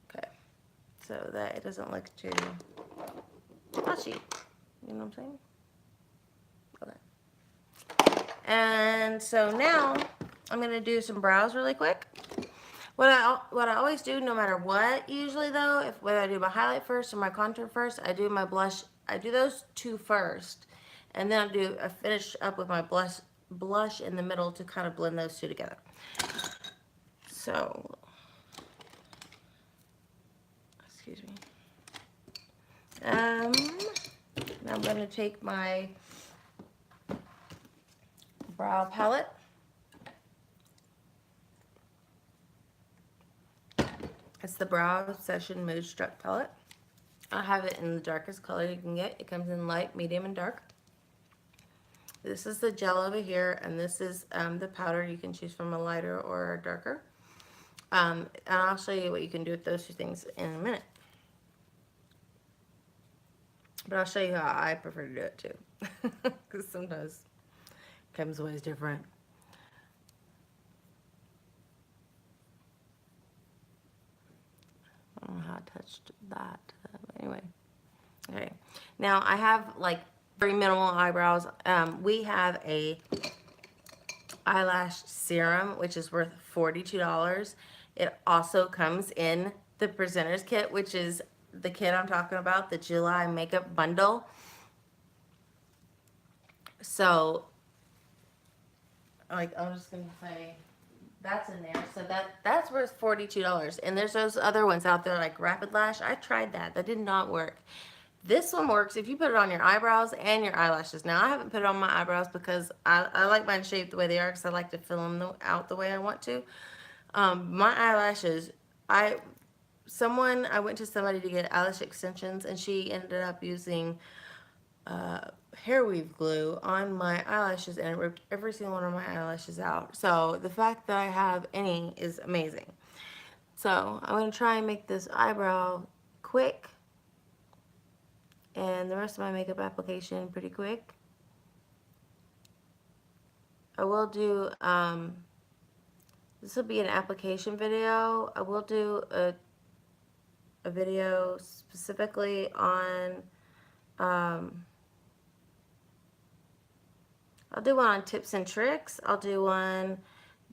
Okay, so that it doesn't look too flashy. You know what I'm saying? Okay. And so now I'm going to do some brows really quick. What I always do, no matter what, usually though, whether I do my highlight first or my contour first, I do my blush. I do those two first, and then I finish up with my blush in the middle to kind of blend those two together. So, excuse me. Now I'm going to take my brow palette. It's the Brow Session Mood Struck palette. I have it in the darkest color you can get. It comes in light, medium, and dark. This is the gel over here, and this is the powder. You can choose from a lighter or a darker. And I'll show you what you can do with those two things in a minute. But I'll show you how I prefer to do it too. Because sometimes it comes always different. I don't know how I touched that. But anyway. Okay. Now I have like very minimal eyebrows. We have a eyelash serum, which is worth $42. It also comes in the Presenter's Kit, which is the kit I'm talking about, the July Makeup Bundle. So, like, I'm just going to say that's in there. So that's worth $42. And there's those other ones out there like Rapid Lash. I tried that. That did not work. This one works if you put it on your eyebrows and your eyelashes. Now, I haven't put it on my eyebrows because I like mine shaped the way they are because I like to fill them out the way I want to. My eyelashes, I went to somebody to get eyelash extensions, and she ended up using hair weave glue on my eyelashes, and it ripped every single one of my eyelashes out. So the fact that I have any is amazing. So I'm going to try and make this eyebrow quick, and the rest of my makeup application pretty quick. I will do, this will be an application video. I will do a video specifically on, I'll do one on tips and tricks. I'll do one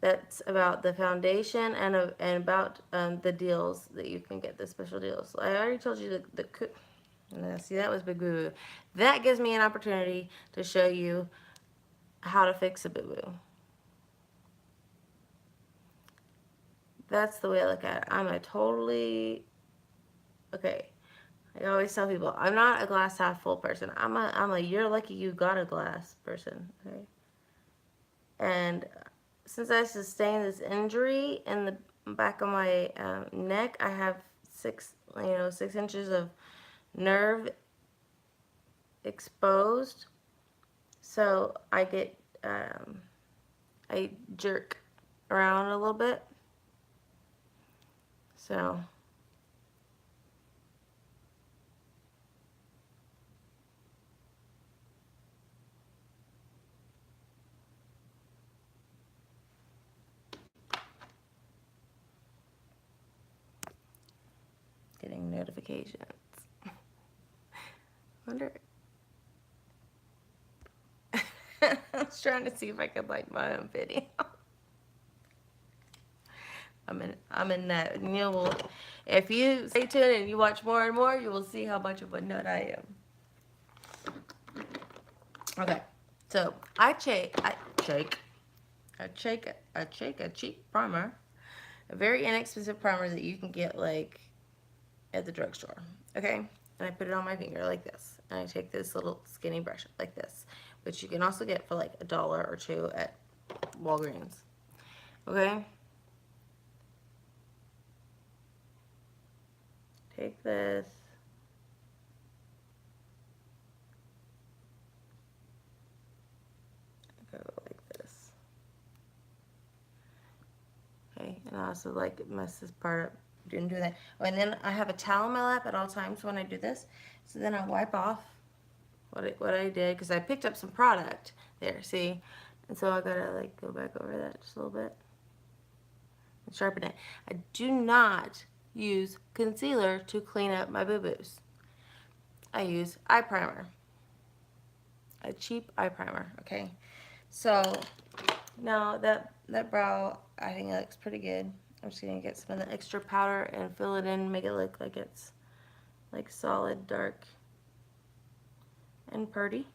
That's about the foundation and about the deals that you can get, the special deals. I already told you no, see, that was big boo boo. That gives me an opportunity to show you how to fix a boo boo. That's the way I look at it. I'm a totally, okay. I always tell people I'm not a glass half full person. I'm a you're lucky you got a glass person. Okay. And since I sustained this injury in the back of my neck, I have 6 inches of nerve exposed. So I jerk around a little bit. So getting notifications. Wonder. I was trying to see if I could like my own video. I'm in that. And you will, if you stay tuned and you watch more and more, you will see how much of a nut I am. Okay, so I take a cheap primer, a very inexpensive primer that you can get like at the drugstore. Okay, and I put it on my finger like this, and I take this little skinny brush like this, which you can also get for like $1 or $2 at Walgreens. Okay, take this. Go like this. Okay, and I also like mess this part up. Didn't do that. Oh, and then I have a towel in my lap at all times when I do this. So then I wipe off what I did because I picked up some product there. See, and so I gotta like go back over that just a little bit and sharpen it. I do not use concealer to clean up my boo-boos. I use eye primer, a cheap eye primer. Okay, so now that brow I think it looks pretty good. I'm just gonna get some of the extra powder and fill it in, make it look like it's like solid dark and purty.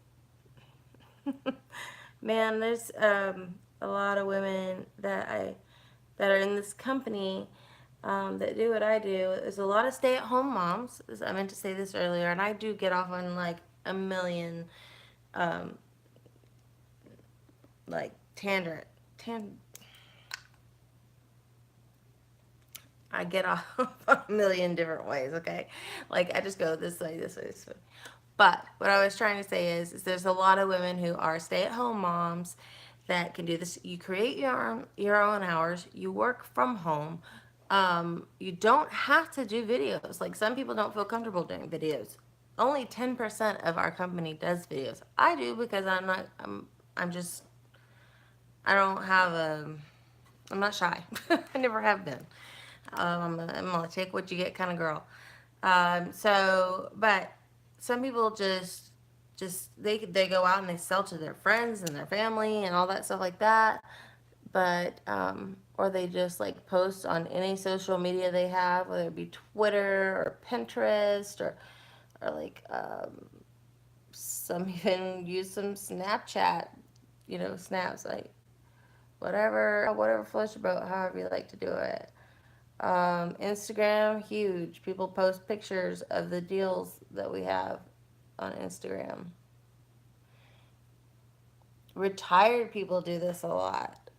Man, there's a lot of women that are in this company that do what I do. There's a lot of stay-at-home moms. I meant to say this earlier, and I do get off on like a million um, like I get off a million different ways, okay? Like I just go this way, this way, this way. But what I was trying to say is there's a lot of women who are stay-at-home moms that can do this. You create your own hours. You work from home. You don't have to do videos. Like some people don't feel comfortable doing videos. Only 10% of our company does videos. I do because I'm just I don't have a I'm not shy. I never have been. I'm gonna take what you get kind of girl. But some people just they go out and they sell to their friends and their family and all that stuff like that. But or they just like post on any social media they have, whether it be Twitter or Pinterest or like some even use some Snapchat, snaps like whatever floats your boat, however you like to do it. Instagram, huge. People post pictures of the deals that we have on Instagram. Retired people do this a lot.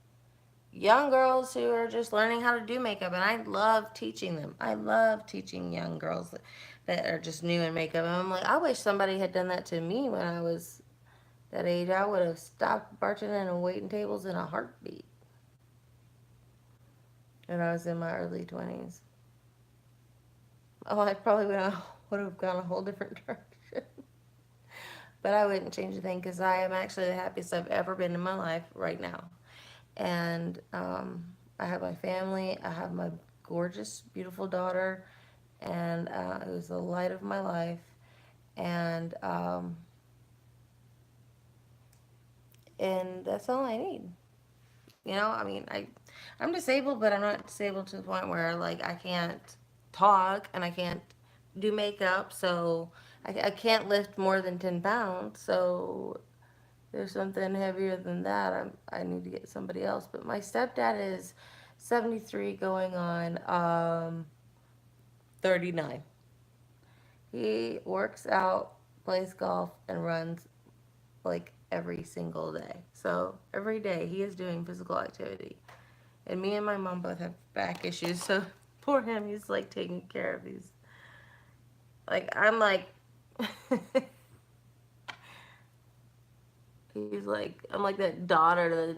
Young girls who are just learning how to do makeup, and I love teaching them. I love teaching young girls that are just new in makeup. And I'm like, I wish somebody had done that to me when I was that age. I would have stopped bartending and waiting tables in a heartbeat when I was in my early 20s. Oh, I probably would have gone a whole different direction. But I wouldn't change a thing because I am actually the happiest I've ever been in my life right now. And I have my family. I have my gorgeous, beautiful daughter, and who's the light of my life. And that's all I need. You know, I mean, I'm disabled, but I'm not disabled to the point where like I can't talk and I can't do makeup, so I can't lift more than 10 pounds. So there's something heavier than that. I need to get somebody else. But my stepdad is 73 going on 39. He works out, plays golf, and runs like every single day. So every day he is doing physical activity. And me and my mom both have back issues. So poor him, he's like taking care of these. Like, I'm like, he's like, I'm like that daughter that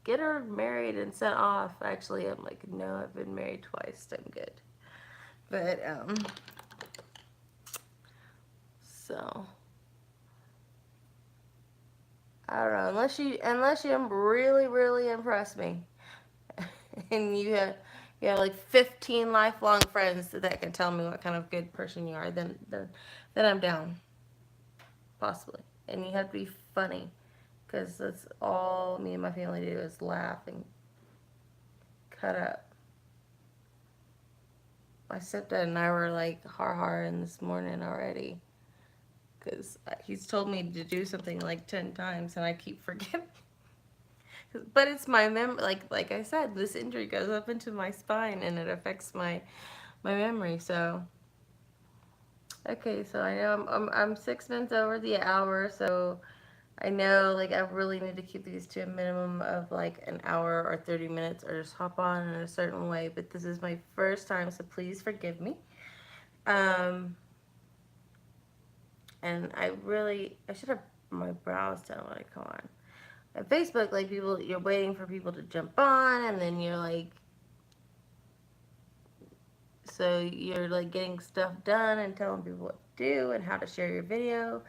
get her married and sent off. Actually, I'm like, no, I've been married twice. I'm good. But, so, I don't know. Unless you really, really impress me. And you have like 15 lifelong friends that can tell me what kind of good person you are, then I'm down. Possibly. And you have to be funny. Because that's all me and my family do is laugh and cut up. My stepdad and I were like har-harring this morning already. Because he's told me to do something like 10 times and I keep forgetting. But it's my like I said, this injury goes up into my spine and it affects my memory. So okay, so I know I'm 6 minutes over the hour, so I know like I really need to keep these to a minimum of like an hour or 30 minutes or just hop on in a certain way. But this is my first time, so please forgive me. Um, and I should have my brows done when I come on. At Facebook, like you're waiting for people to jump on, and then you're like, so you're like getting stuff done and telling people what to do and how to share your video.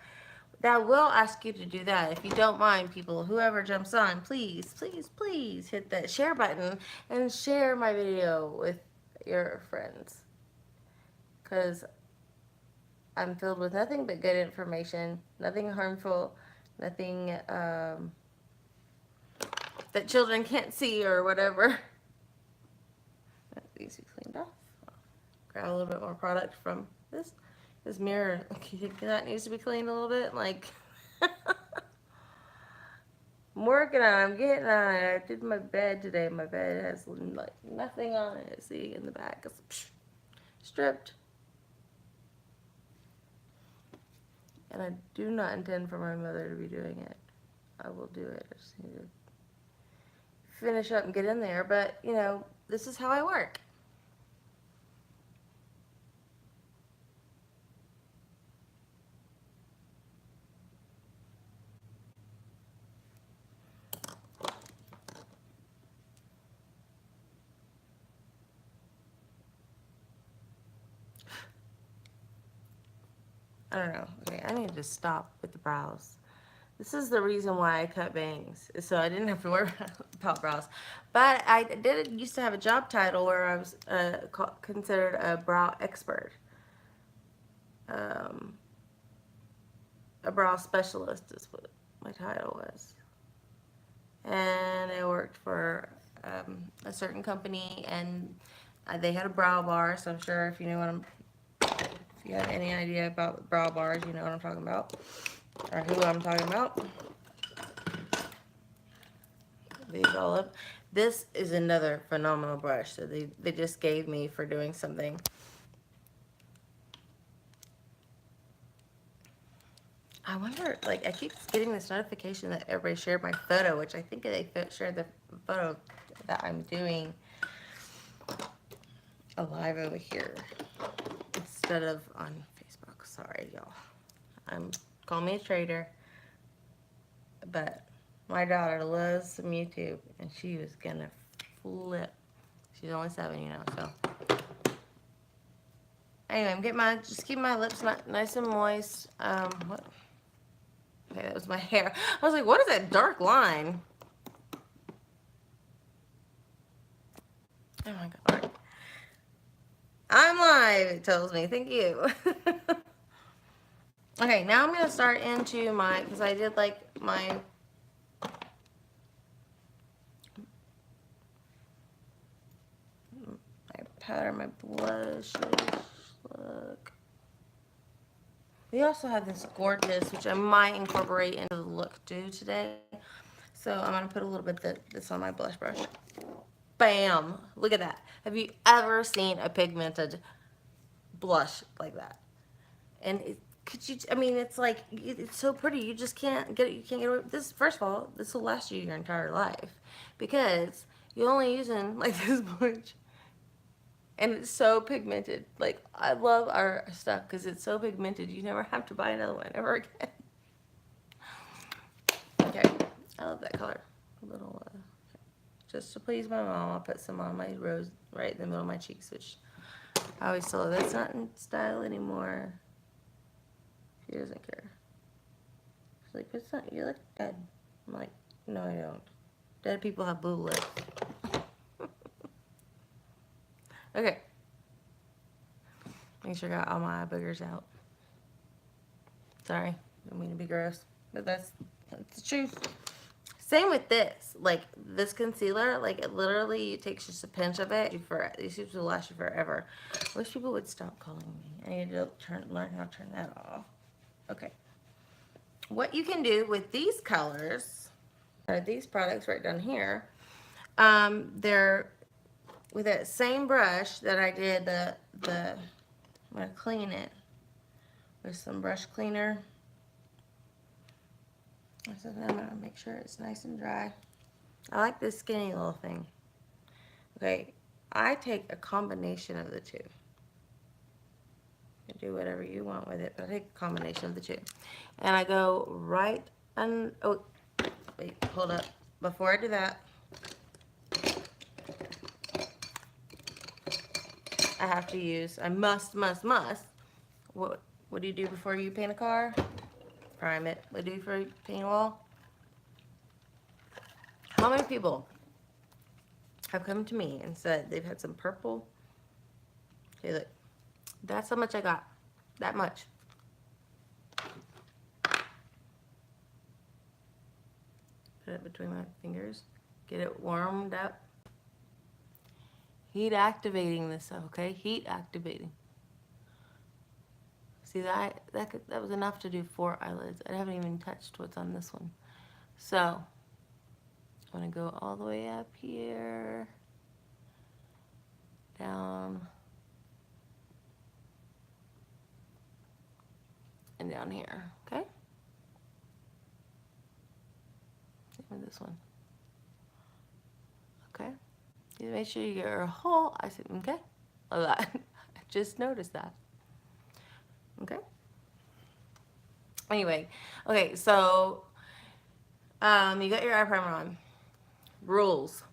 That will ask you to do that. If you don't mind, people, whoever jumps on, please, please, please hit that share button and share my video with your friends. Because I'm filled with nothing but good information, nothing harmful, nothing that children can't see or whatever. That needs to be cleaned off. Grab a little bit more product from this mirror. You think that needs to be cleaned a little bit? Like, I'm working on it. I'm getting on it. I did my bed today. My bed has like nothing on it. See in the back, it's stripped. And I do not intend for my mother to be doing it. I will do it. I just need to finish up and get in there. But, you know, this is how I work. I don't know. Okay, I need to stop with the brows. This is the reason why I cut bangs, so I didn't have to worry about brows. But I used to have a job title where I was considered a brow expert, um, a brow specialist is what my title was. And I worked for a certain company, and they had a brow bar. So I'm sure if you know if you have any idea about brow bars, you know what I'm talking about, or who I'm talking about. This is another phenomenal brush that they just gave me for doing something. I wonder, like, I keep getting this notification that everybody shared my photo, which I think they shared the photo that I'm doing live over here instead of on Facebook. Sorry, y'all. Call me a traitor, but my daughter loves some YouTube, and she was gonna flip. She's only 7, you know, so. Anyway, I'm just keeping my lips nice and moist. What? Okay, that was my hair. I was like, what is that dark line? Oh my God. I'm live, it tells me. Thank you. Okay, now I'm going to start into because I did like my powder, my blushes. Look. We also have this gorgeous, which I might incorporate into the look too today. So I'm going to put a little bit of this on my blush brush. Bam! Look at that. Have you ever seen a pigmented blush like that? And could you, I mean, it's like, it's so pretty. You just can't get it. You can't get away with this. First of all, this will last you your entire life because you're only using like this much. And it's so pigmented. Like, I love our stuff because it's so pigmented. You never have to buy another one ever again. Okay. I love that color. A little, just to please my mom, I'll put some on my rose right in the middle of my cheeks, which I always tell her that's not in style anymore. She doesn't care. She's like, it's not, you look dead. I'm like, no, I don't. Dead people have blue lips. Okay. Make sure I got all my eye boogers out. Sorry, don't mean to be gross, but that's the truth. Same with this. Like, this concealer, like, it literally takes just a pinch of it. These tubes will last you forever. I wish people would stop calling me. I need to learn how to turn that off. Okay. What you can do with these colors, or these products right down here, they're with that same brush that I did I'm going to clean it with some brush cleaner. So then I'm going to make sure it's nice and dry. I like this skinny little thing. Okay, I take a combination of the two. You can do whatever you want with it, but I take a combination of the two. And I go right on, oh, wait, hold up. Before I do that, I have to use, I must. What do you do before you paint a car? Prime it. What do you do for paint a wall? How many people have come to me and said they've had some purple? Okay, look. That's how much I got. That much. Put it between my fingers. Get it warmed up. Heat activating this, okay? Heat activating. See, that was enough to do 4 eyelids. I haven't even touched what's on this one. So, I'm going to go all the way up here, down, and down here, okay? Same with this one. Okay? You make sure you get your whole, I said, okay? A lot. I just noticed that. Okay? Anyway, okay, so you got your eye primer on. Rules.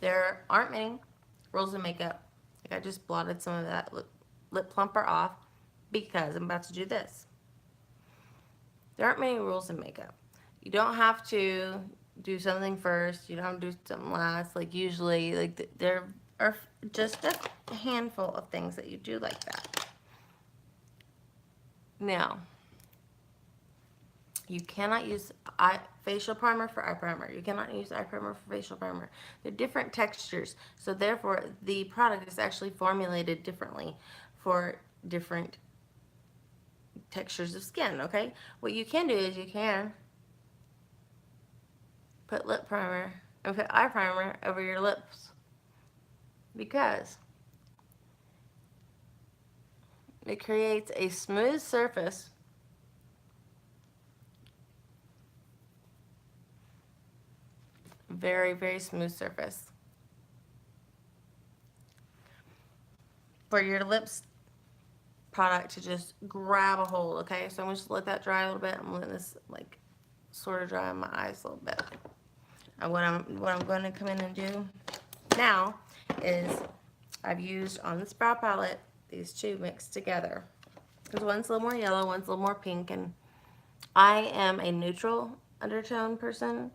There aren't many rules in makeup. Like, I just blotted some of that lip plumper off because I'm about to do this. There aren't many rules in makeup. You don't have to do something first. You don't have to do something last. Like, usually, like, there are just a handful of things that you do like that. Now, you cannot use facial primer for eye primer. You cannot use eye primer for facial primer. They're different textures, so therefore the product is actually formulated differently for different textures of skin, okay? What you can do is you can put lip primer and put eye primer over your lips because it creates a smooth surface very, very smooth surface for your lips product to just grab a hold, okay? So I'm going to just let that dry a little bit. I'm letting this like sort of dry on my eyes a little bit. And what I'm going to come in and do now is I've used on this brow palette these two mixed together. Because one's a little more yellow, one's a little more pink, and I am a neutral undertone person.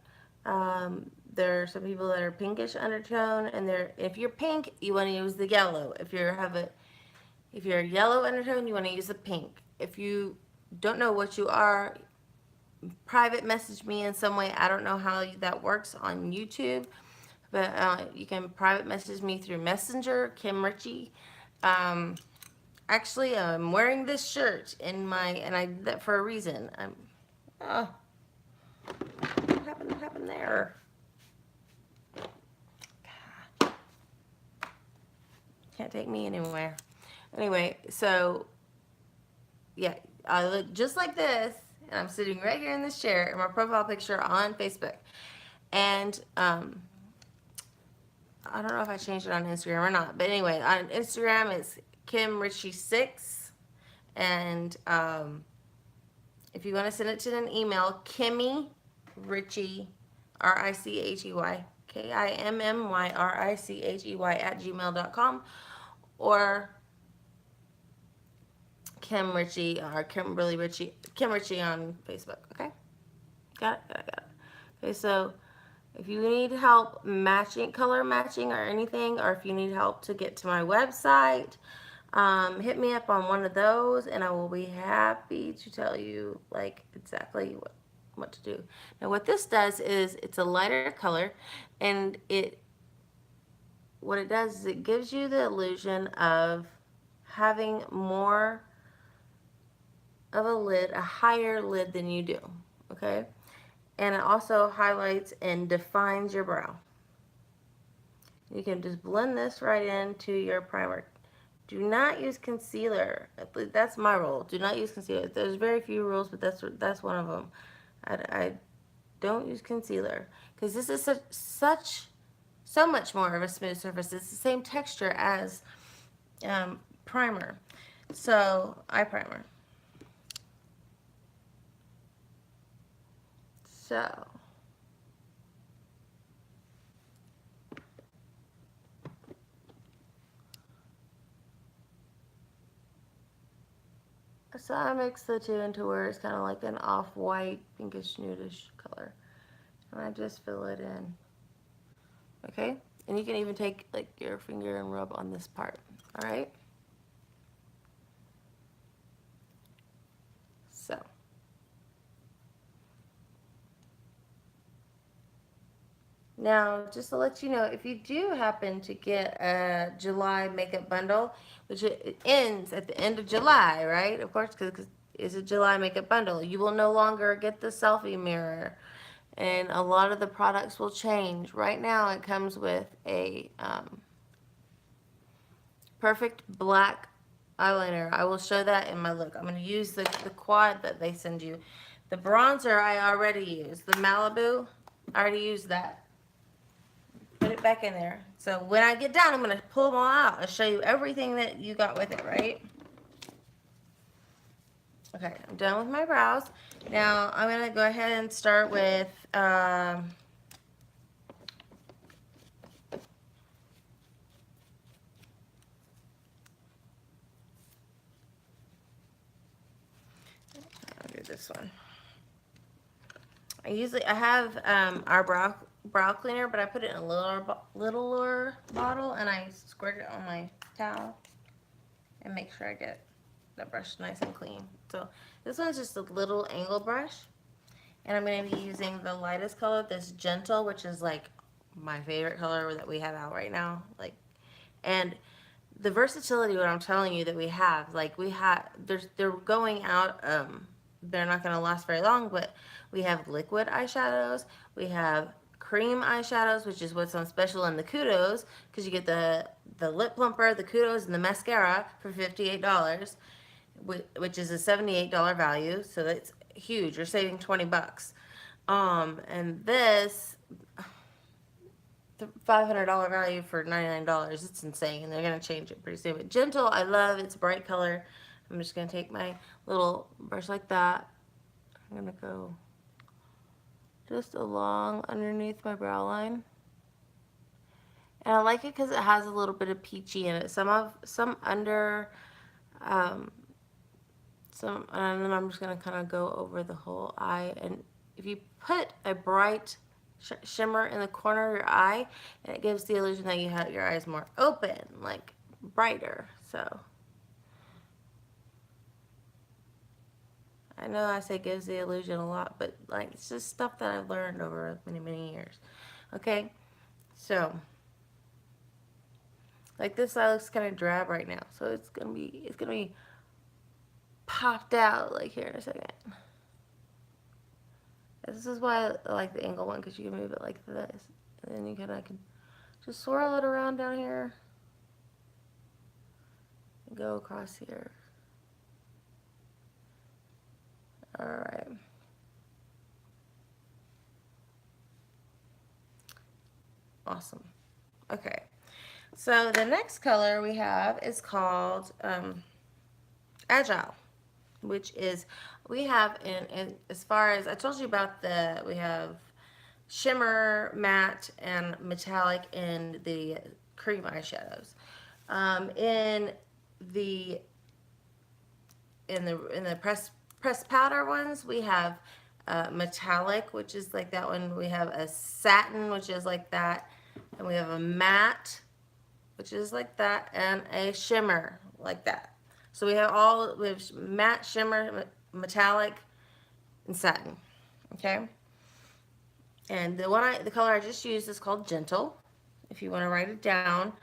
There are some people that are pinkish undertone, and if you're pink, you want to use the yellow. If you're a yellow undertone, you want to use the pink. If you don't know what you are, private message me in some way. I don't know how that works on YouTube, But you can private message me through Messenger, Kim Richey. Actually, I'm wearing this shirt in my, and I did that for a reason. Oh, what happened there? Can't take me anywhere. Anyway, so yeah, I look just like this, and I'm sitting right here in this chair in my profile picture on Facebook. And I don't know if I changed it on Instagram or not, but anyway, on Instagram it's Kim Richey 6, and if you want to send it to an email, Kimmy Richey, Richey, KIMMYRICHEY @gmail.com, or Kim Richey or Kimberly Richey, Kim Richey on Facebook. Okay, got it. Okay, so if you need help matching, color matching or anything, or if you need help to get to my website, hit me up on one of those and I will be happy to tell you like exactly what to do. Now what this does is it's a lighter color, and what it does is it gives you the illusion of having more of a lid, a higher lid than you do, okay? And it also highlights and defines your brow. You can just blend this right into your primer. Do not use concealer. That's my rule. Do not use concealer. There's very few rules, but that's one of them. I don't use concealer because this is so much more of a smooth surface. It's the same texture as primer. So eye primer. So I mix the two into where it's kind of like an off-white, pinkish, nudish color. And I just fill it in. Okay? And you can even take like your finger and rub on this part. Alright? So. Now, just to let you know, if you do happen to get a July makeup bundle, which it ends at the end of July, right? Of course, because it's a July makeup bundle. You will no longer get the selfie mirror, and a lot of the products will change. Right now, it comes with a perfect black eyeliner. I will show that in my look. I'm going to use the quad that they send you. The bronzer I already used. The Malibu, I already used that. Put it back in there. So when I get done, I'm going to pull them all out and show you everything that you got with it, right? Okay, I'm done with my brows. Now I'm going to go ahead and start with I'll do this one. I have our brow cleaner, but I put it in a littler bottle, and I squirt it on my towel and make sure I get the brush nice and clean. So this one's just a little angle brush, and I'm going to be using the lightest color, this Gentle, which is like my favorite color that we have out right now. Like, and the versatility, what I'm telling you that we have, like they're going out. They're not going to last very long, but we have liquid eyeshadows, we have cream eyeshadows, which is what's on special in the Kudos, because you get the lip plumper, the Kudos, and the mascara for $58, which is a $78 value, so that's huge. You're saving 20 bucks. And this $500 value for $99. It's insane, and they're gonna change it pretty soon. But Gentle, I love. It's a bright color. I'm just gonna take my little brush like that. I'm gonna go just along underneath my brow line, and I like it because it has a little bit of peachy in it. Some under, and then I'm just gonna kind of go over the whole eye. And if you put a bright shimmer in the corner of your eye, and it gives the illusion that you have your eyes more open, like brighter. So I know I say gives the illusion a lot, but like it's just stuff that I've learned over many years. Okay, So, like this side looks kind of drab right now. So it's gonna be popped out like here in a second. This is why I like the angle one, because you can move it like this. And then you kind of can just swirl it around down here. And go across here. Alright. Awesome. Okay. So the next color we have is called Agile, which is, we have in as far as I told you about, we have shimmer, matte, and metallic in the cream eyeshadows. In the press powder ones, we have metallic, which is like that one. We have a satin, which is like that, and we have a matte, which is like that, and a shimmer like that. So we have matte, shimmer, metallic, and satin. Okay. And the color I just used is called Gentle. If you want to write it down.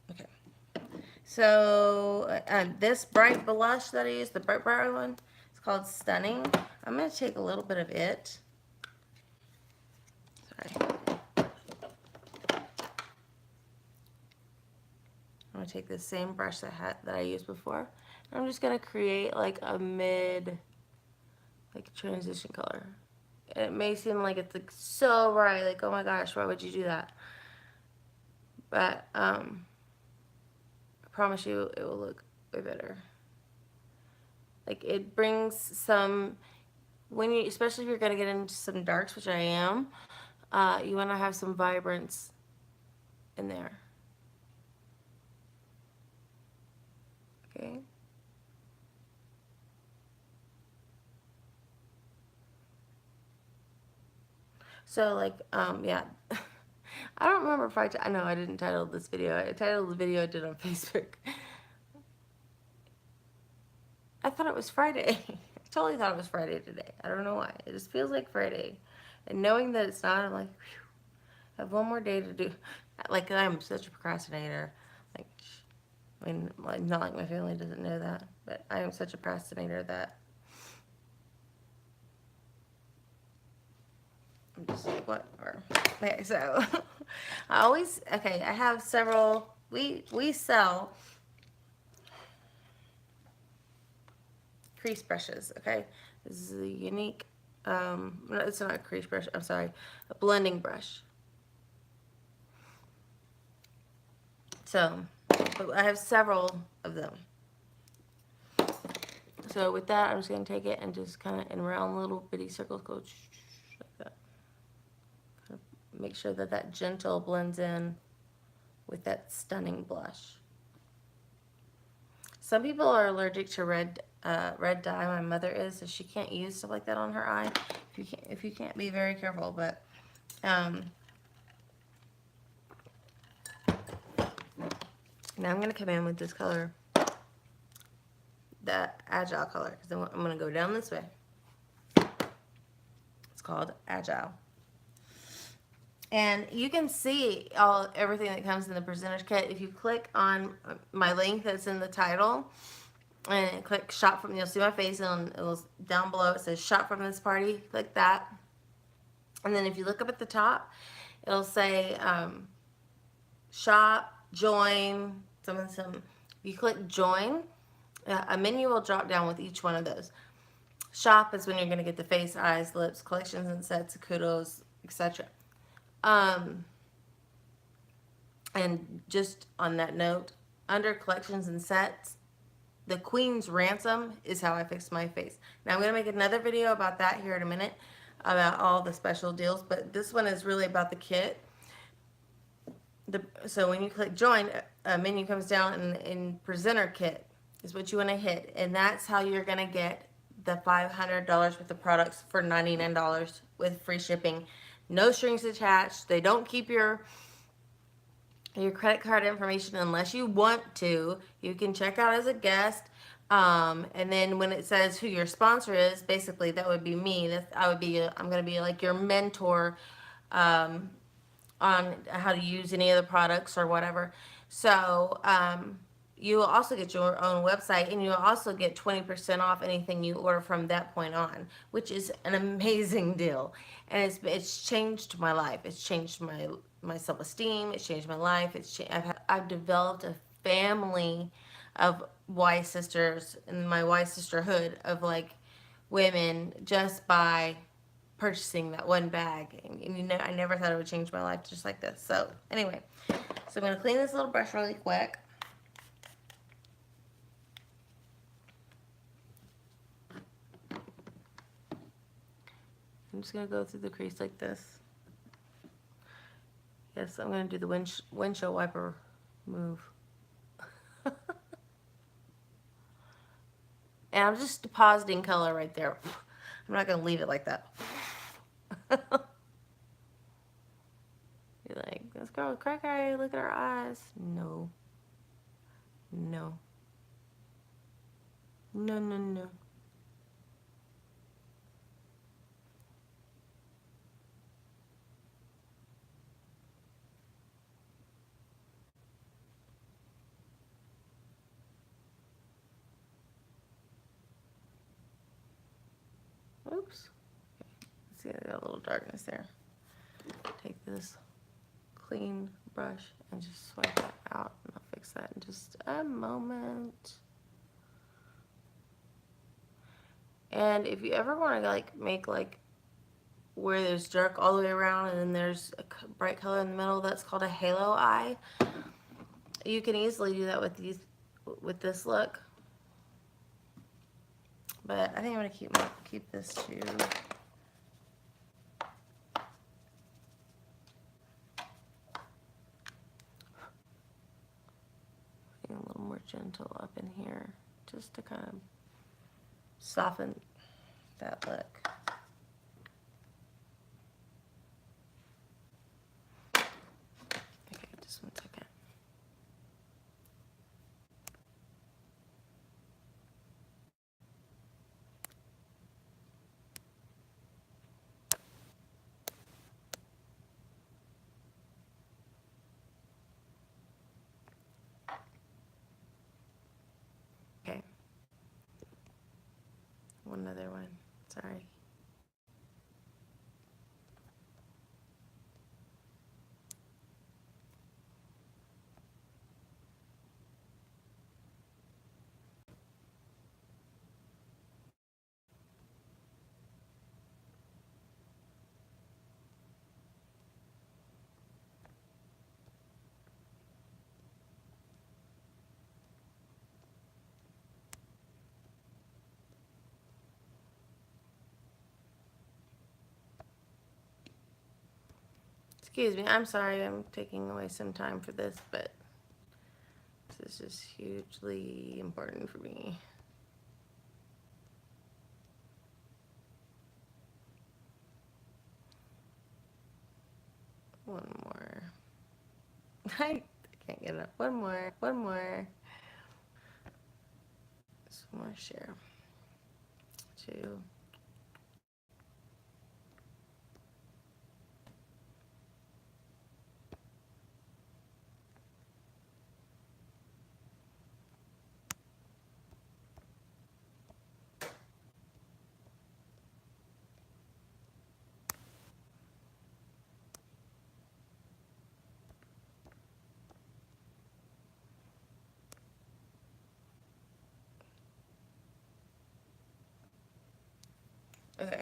Okay. So this bright blush that I used, the bright one, it's called Stunning. I'm going to take a little bit of it. Sorry. I'm going to take the same brush that I used before. And I'm just going to create like a transition color. And it may seem like it's like so bright, like, oh my gosh, why would you do that? But I promise you it will look way better. Like, it brings some, especially if you're going to get into some darks, which I am, you want to have some vibrance in there. Okay. So, like, yeah. I don't remember if I know I didn't title this video. I titled the video I did on Facebook. I thought it was Friday. I totally thought it was Friday today. I don't know why. It just feels like Friday. And knowing that it's not, I'm like, whew, I have one more day to do. Like, I'm such a procrastinator. Like, I mean, not like my family doesn't know that, but I am such a procrastinator that I'm just like, whatever. Okay, so I have several, we sell crease brushes, okay? This is a Younique, no, it's not a crease brush, I'm sorry, a blending brush. So, I have several of them. So with that, I'm just going to take it and just kind of in round little bitty circles go like that. Kind of make sure that that Gentle blends in with that Stunning blush. Some people are allergic to red dye. My mother is, so she can't use stuff like that on her eye. If you can't be very careful, but now I'm going to come in with this color, the Agile color, because I'm going to go down this way. It's called Agile. And you can see everything that comes in the presenter kit. If you click on my link that's in the title and click shop from, you'll see my face, and it will, down below it says shop from this party. Click that. And then if you look up at the top, it'll say shop, join, some. If you click join, a menu will drop down with each one of those. Shop is when you're going to get the face, eyes, lips, collections and sets, kudos, etc. And just on that note, under collections and sets, the Queen's Ransom is how I fixed my face. Now I'm going to make another video about that here in a minute, about all the special deals, but this one is really about the kit. So when you click join, a menu comes down, and in presenter kit is what you want to hit, and that's how you're going to get the $500 worth of products for $99 with free shipping. No strings attached. They don't keep your credit card information unless you want to. You can check out as a guest, And then when it says who your sponsor is, basically that would be me. I'm gonna be like your mentor, um, on how to use any of the products or whatever. So, you will also get your own website, and you'll also get 20% off anything you order from that point on, which is an amazing deal. And it's changed my life. It's changed my self esteem. It's changed my life. I've developed a family of Y sisters and my Y sisterhood of like women just by purchasing that one bag. And you know, I never thought it would change my life just like this. So anyway, so I'm gonna clean this little brush really quick. I'm just gonna go through the crease like this. Yes, I'm gonna do the windshield wiper move. And I'm just depositing color right there. I'm not gonna leave it like that. You're like, this girl with crack eye, look at her eyes. No. No. No, no, no. Oops. See, I got a little darkness there. Take this clean brush and just swipe that out, and I'll fix that in just a moment. And if you ever want to like make like where there's dark all the way around and then there's a bright color in the middle, that's called a halo eye. You can easily do that with this look. But I think I'm gonna keep this too. A little more gentle up in here, just to kind of soften that look. Okay, just 1 second. Okay. One other one. Sorry. Excuse me, I'm sorry I'm taking away some time for this, but this is hugely important for me. One more. I can't get it up. One more. One more. Just one more share. 2. Okay.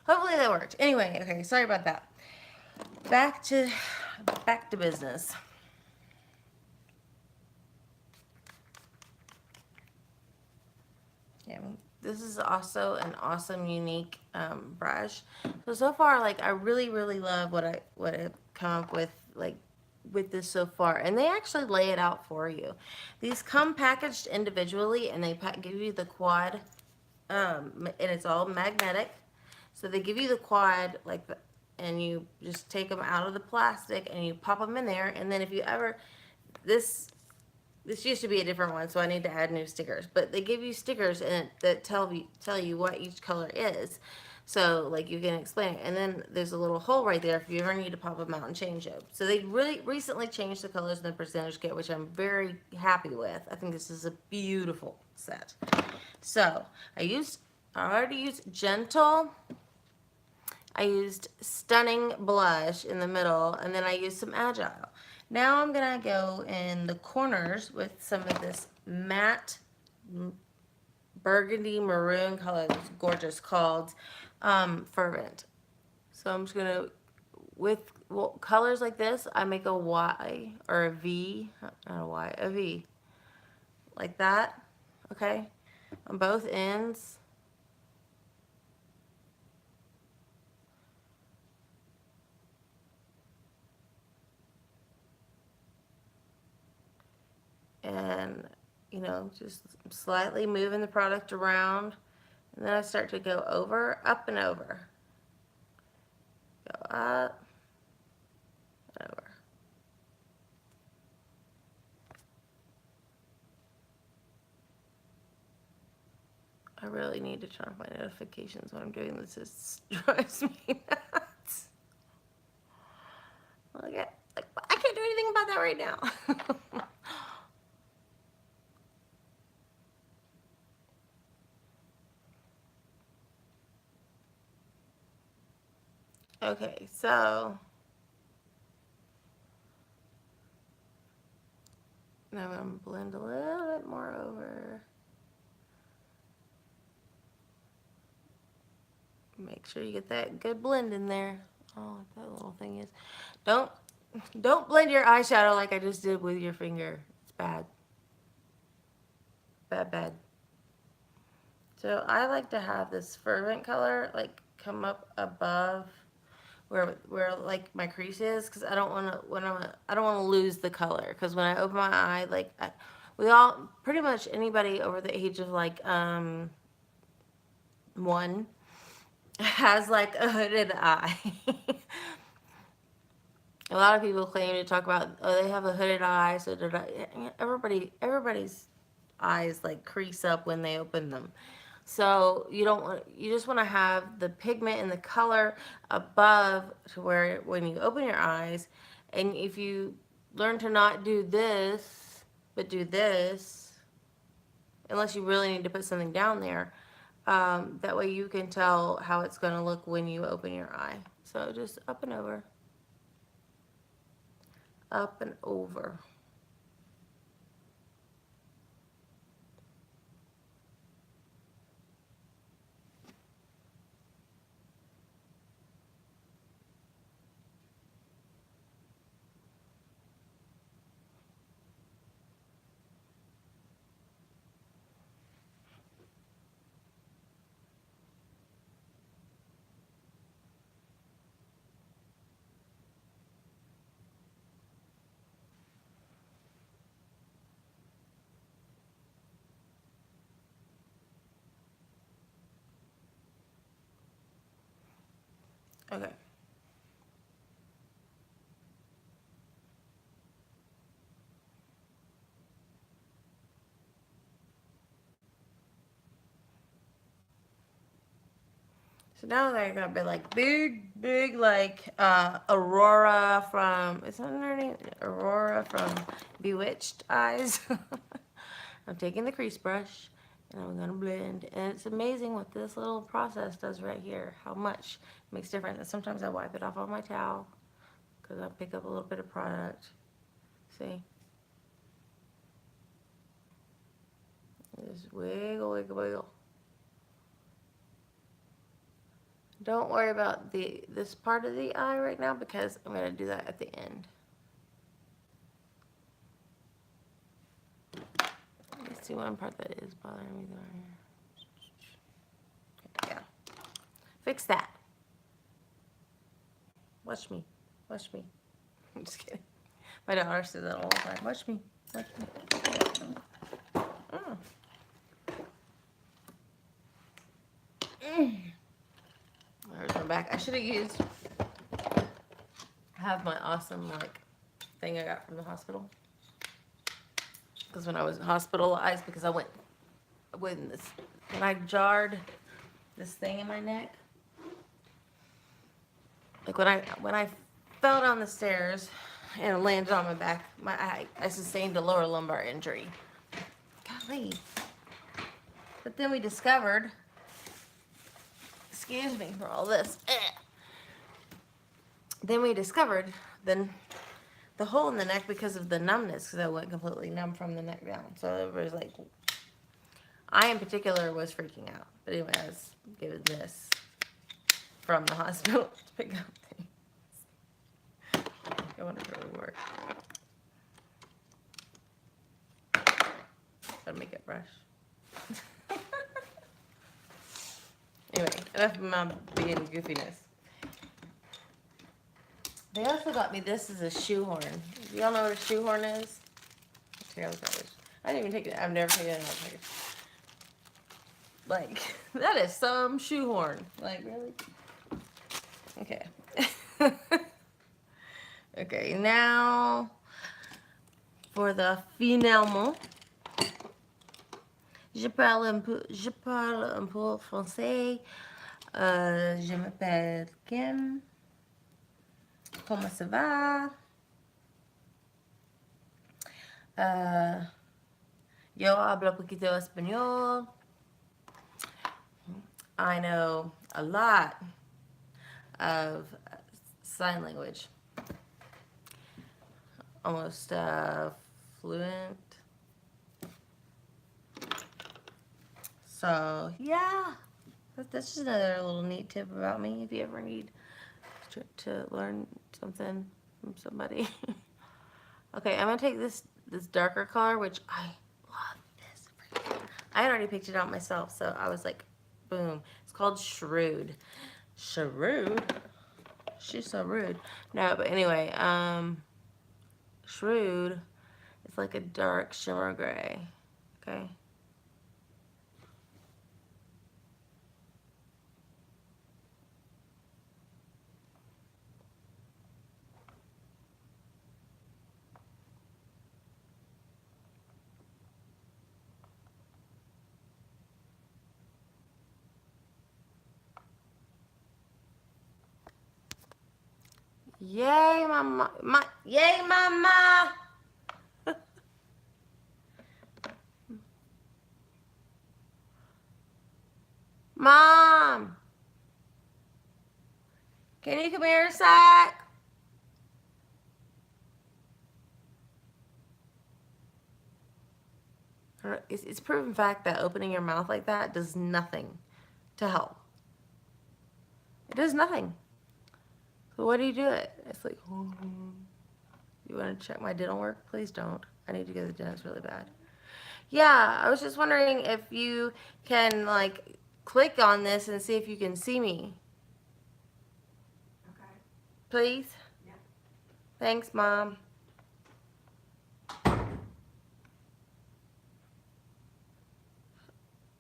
Hopefully that worked. Anyway, okay, sorry about that. Back to business. Yeah, this is also an awesome Younique brush. So far, like I really love what I've come up with, like with this so far, and they actually lay it out for you. These come packaged individually, and they give you the quad, and it's all magnetic. So they give you the quad like the, and you just take them out of the plastic and you pop them in there, and then if you ever this This used to be a different one, so I need to add new stickers. But they give you stickers in it that tell you what each color is. So, like, you can explain it. And then there's a little hole right there if you ever need to pop them out and change them. So they really recently changed the colors in the percentage kit, which I'm very happy with. I think this is a beautiful set. So, I already used Gentle. I used Stunning Blush in the middle, and then I used some Agile. Now I'm going to go in the corners with some of this matte burgundy maroon color that's gorgeous called Fervent. So I'm just going to, with colors like this, I make a Y or a V, not a Y, a V, like that, okay, on both ends. And, you know, just slightly moving the product around. And then I start to go over, up and over. Go up and over. I really need to turn off my notifications when I'm doing this. It drives me nuts. Look at, like, I can't do anything about that right now. Okay, so now I'm going to blend a little bit more over. Make sure you get that good blend in there. Oh, that little thing is. Don't blend your eyeshadow like I just did with your finger. It's bad. Bad, bad. So I like to have this Fervent color like come up above where like my crease is, because I don't want to lose the color, because when I open my eye, like we all, pretty much anybody over the age of like 1 has like a hooded eye. A lot of people claim to talk about, oh, they have a hooded eye, so everybody's eyes like crease up when they open them. So you just want to have the pigment and the color above to where when you open your eyes, and if you learn to not do this, but do this, unless you really need to put something down there, that way you can tell how it's going to look when you open your eye. So just up and over. Up and over. Okay. So now they're gonna be like big like Aurora from, is that her name? Aurora from Bewitched eyes. I'm taking the crease brush and I'm gonna blend. And it's amazing what this little process does right here. How much it makes difference. And sometimes I wipe it off on my towel because I pick up a little bit of product. See? Just wiggle, wiggle, wiggle. Don't worry about this part of the eye right now, because I'm going to do that at the end. Let's see one part that is bothering me there. Okay, yeah. Fix that. Watch me. Watch me. I'm just kidding. My daughter says that all the time. Watch me. Watch me. Oh. There's my back. I should have have my awesome like thing I got from the hospital. because when I was hospitalized, because when I jarred this thing in my neck, like when I fell down the stairs and landed on my back, I sustained a lower lumbar injury. Golly. But then we discovered, excuse me for all this. Then we discovered the hole in the neck because of the numbness, because I went completely numb from the neck down. So it was like, I in particular was freaking out. But anyway, I was given this from the hospital to pick up things. I wonder if it would work. Gotta make it brush. Anyway, enough of my being goofiness. They also got me this as a shoehorn. Do y'all know what a shoehorn is? I didn't even take it. I've never taken it out. Like, that is some shoehorn. Like, really? Okay. Okay, now for the finalement. Je parle un peu français. Je m'appelle Kim. Comment ça va? Yo hablo poquito español. I know a lot of sign language. Almost fluent. So, yeah. That's just another little neat tip about me if you ever need to learn something from somebody. Okay, I'm going to take this darker color, which I love this. I had already picked it out myself, so I was like, boom. It's called Shrewd. Shrewd? She's so rude. No, but anyway, Shrewd is like a dark shimmer gray. Okay. Yay, mama. Yay, mama. Mom. Can you come here a sec? It's proven fact that opening your mouth like that does nothing to help. It does nothing. So why do you do it? It's like, you want to check my dental work? Please don't. I need to go to the dentist really bad. Yeah, I was just wondering if you can, like, click on this and see if you can see me. Okay. Please? Yeah. Thanks, Mom. I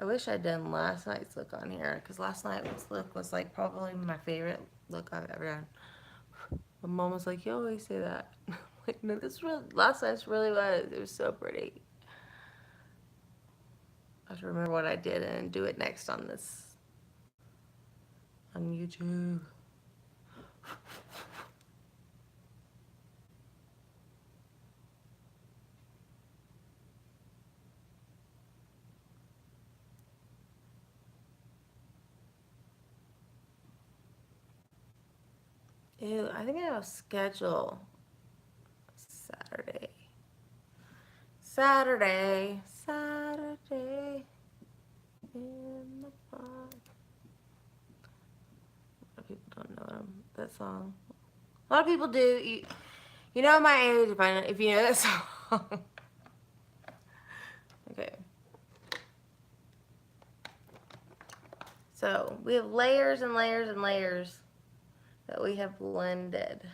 wish I'd done last night's look on here, because last night's look was, like, probably my favorite look I've ever done. My mom was like, you always say that. Like, no, last night's really was. It was so pretty. I have to remember what I did and do it next on YouTube. Ew, I think I have a schedule. Saturday in the park. A lot of people don't know that song. A lot of people do. You know my age if you know that song. Okay. So we have layers and layers and layers that we have blended.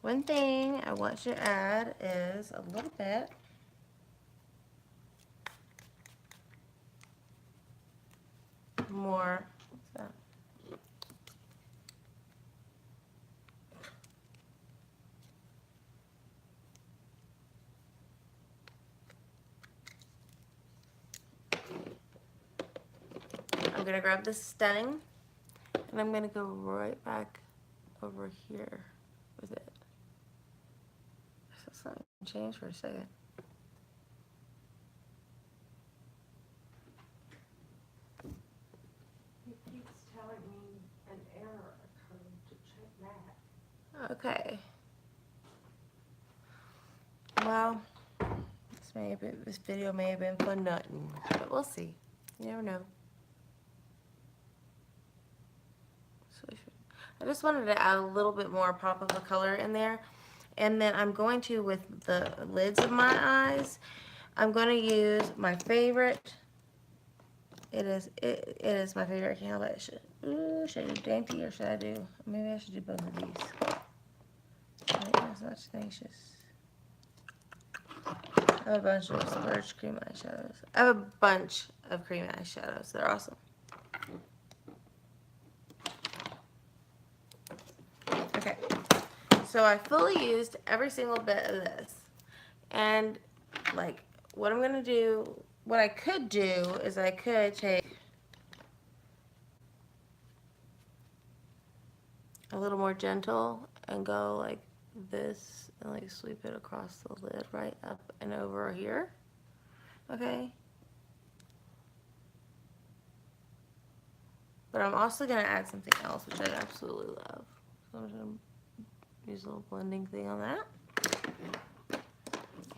One thing I want you to add is a little bit more. What's that? I'm going to grab this Stunning, and I'm going to go right back over here with it. That's not going to change for a second. It keeps telling me an error occurred to check that. Okay. Well, this video may have been for nothing, but we'll see. You never know. So I just wanted to add a little bit more pop of a color in there. And then I'm going to, with the lids of my eyes, I'm going to use my favorite. It is my favorite candle. Should I do Dainty or should I do, maybe I should do both of these. That's not tenacious. I have a bunch of Splurge cream eyeshadows. I have a bunch of cream eyeshadows. They're awesome. Okay. So I fully used every single bit of this. And, like, what I'm going to do, what I could do is I could take a little more gentle and go like this and like sweep it across the lid right up and over here. Okay. But I'm also going to add something else, which I absolutely love. So I'm going to use a little blending thing on that.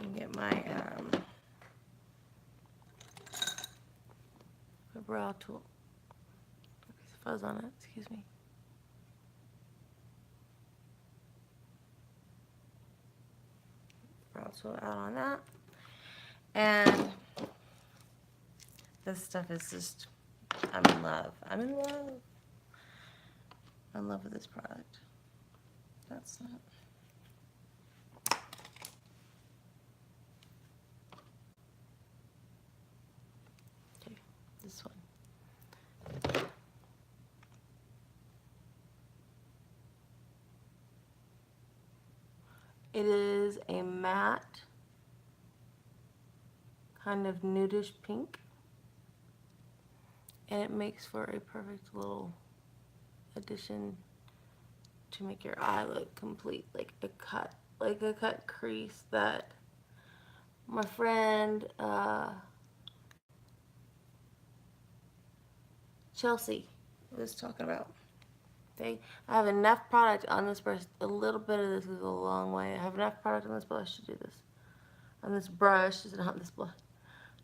And get my brow tool. There's fuzz on it, excuse me. Brow tool out on that. And this stuff is just, I'm in love. I'm in love. I'm in love with this product. That's not. Okay, this one. It is a matte, kind of nudish pink. And it makes for a perfect little addition to make your eye look complete, like a cut crease that my friend Chelsea was talking about. I have enough product on this brush. A little bit of this goes a long way. I have enough product on this brush to do this. On this brush, not this brush,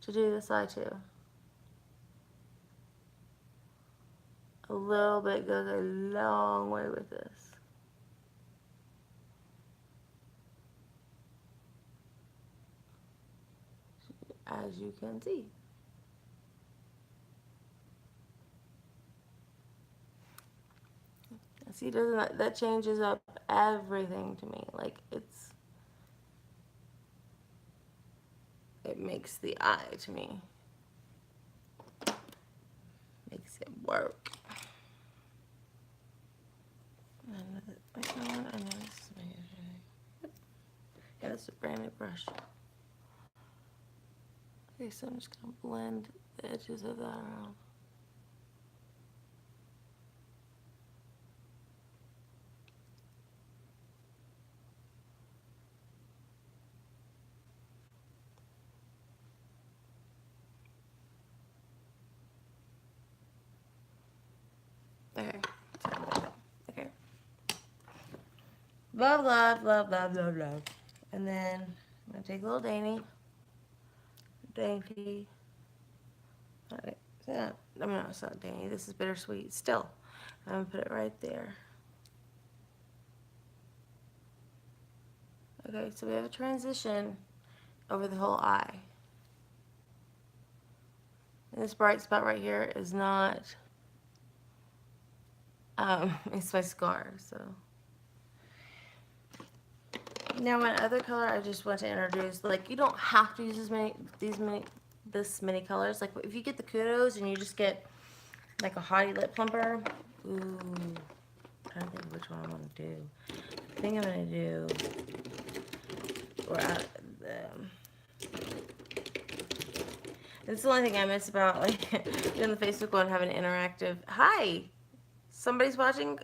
to do this eye too. A little bit goes a long way with this. As you can see. See, doesn't that changes up everything to me? Like it makes the eye to me. Makes it work. I know this is my, yeah, that's a brand new brush. Okay, so I'm just gonna blend the edges of that around. Okay. Okay. Blah, blah, blah, blah, blah, blah. And then I'm going to take a little Dainty. No, it's not Dainty. This is Bittersweet. Still, I'm going to put it right there. Okay, so we have a transition over the whole eye. And this bright spot right here is not, it's my scar, so. Now my other color I just want to introduce, like, you don't have to use this many colors. Like, if you get the Kudos and you just get like a Hottie lip plumper, ooh, I'm trying to think which one I want to do. I think I'm gonna do, It's the only thing I miss about like doing the Facebook one, having interactive. Hi, somebody's watching.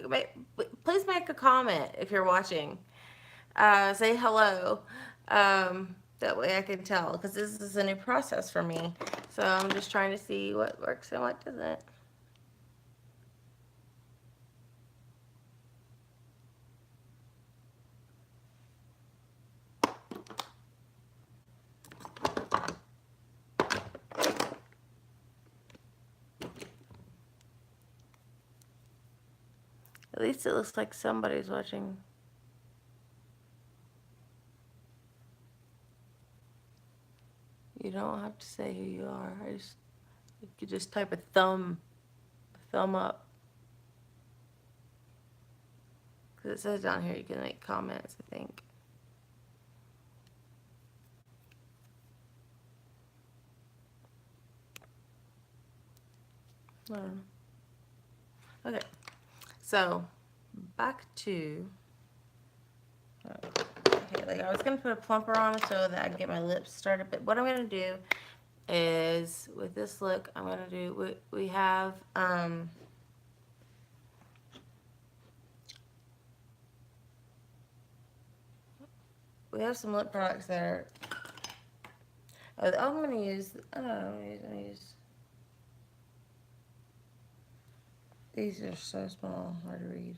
Please make a comment if you're watching. Say hello. That way I can tell, because this is a new process for me. So I'm just trying to see what works and what doesn't. At least it looks like somebody's watching. You don't have to say who you are. You could just type a thumb up. Because it says down here you can make comments, I think. I don't know. Okay, so back to, okay, like I was gonna put a plumper on so that I can get my lips started, but what I'm gonna do is, with this look, I'm gonna do, we have, we have some lip products that are, I'm gonna use, I'm gonna use, these are so small, hard to read.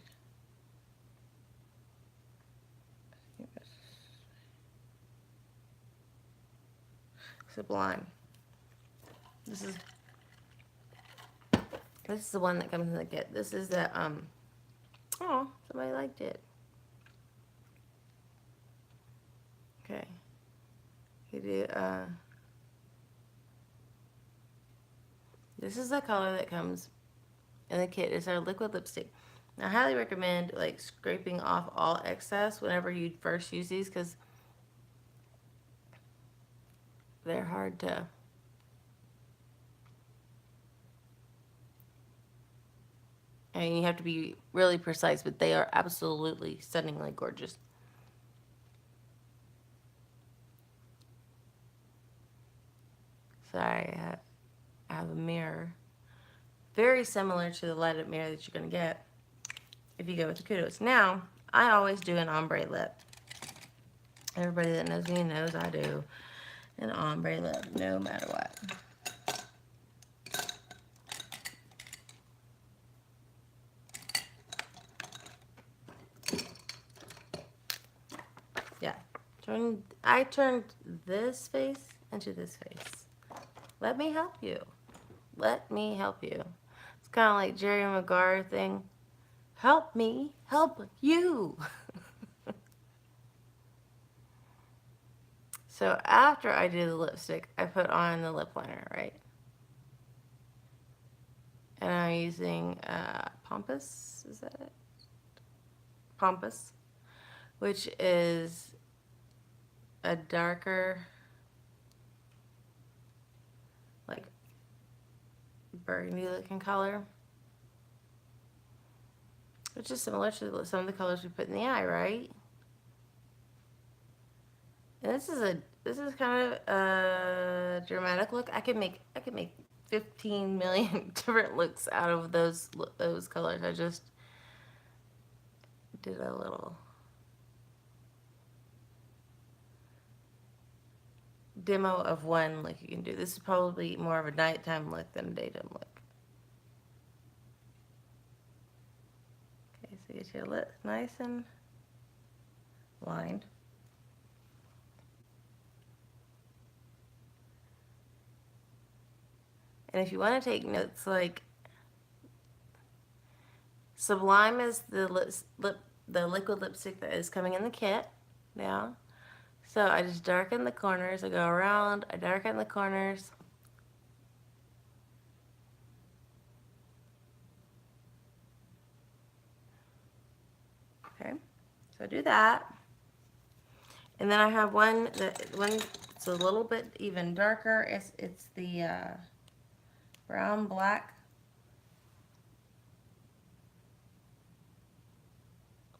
Sublime. This is the one that comes in the kit. This is the, oh, somebody liked it. Okay. You do, this is the color that comes in the kit. It's our liquid lipstick. I highly recommend like scraping off all excess whenever you first use these, because they're hard to, and you have to be really precise, but they are absolutely stunningly gorgeous. Sorry, I have a mirror. Very similar to the light-up mirror that you're going to get if you go with the Kudos. Now, I always do an ombre lip. Everybody that knows me knows I do an ombre lip, no matter what. Yeah. I turned this face into this face. Let me help you. Let me help you. It's kind of like Jerry Maguire thing. Help me help you. So after I do the lipstick, I put on the lip liner, right? And I'm using Pompous, is that it? Pompous, which is a darker, like burgundy looking color, which is similar to some of the colors we put in the eye, right? And this is kind of a dramatic look. I could make 15 million different looks out of those colors. I just did a little demo of one look you can do. This is probably more of a nighttime look than a daytime look. Okay, so get your lips nice and lined. And if you want to take notes, like Sublime is the liquid lipstick that is coming in the kit now. So I just darken the corners. I go around, I darken the corners. Okay, so I do that. And then I have one it's a little bit even darker. It's the brown black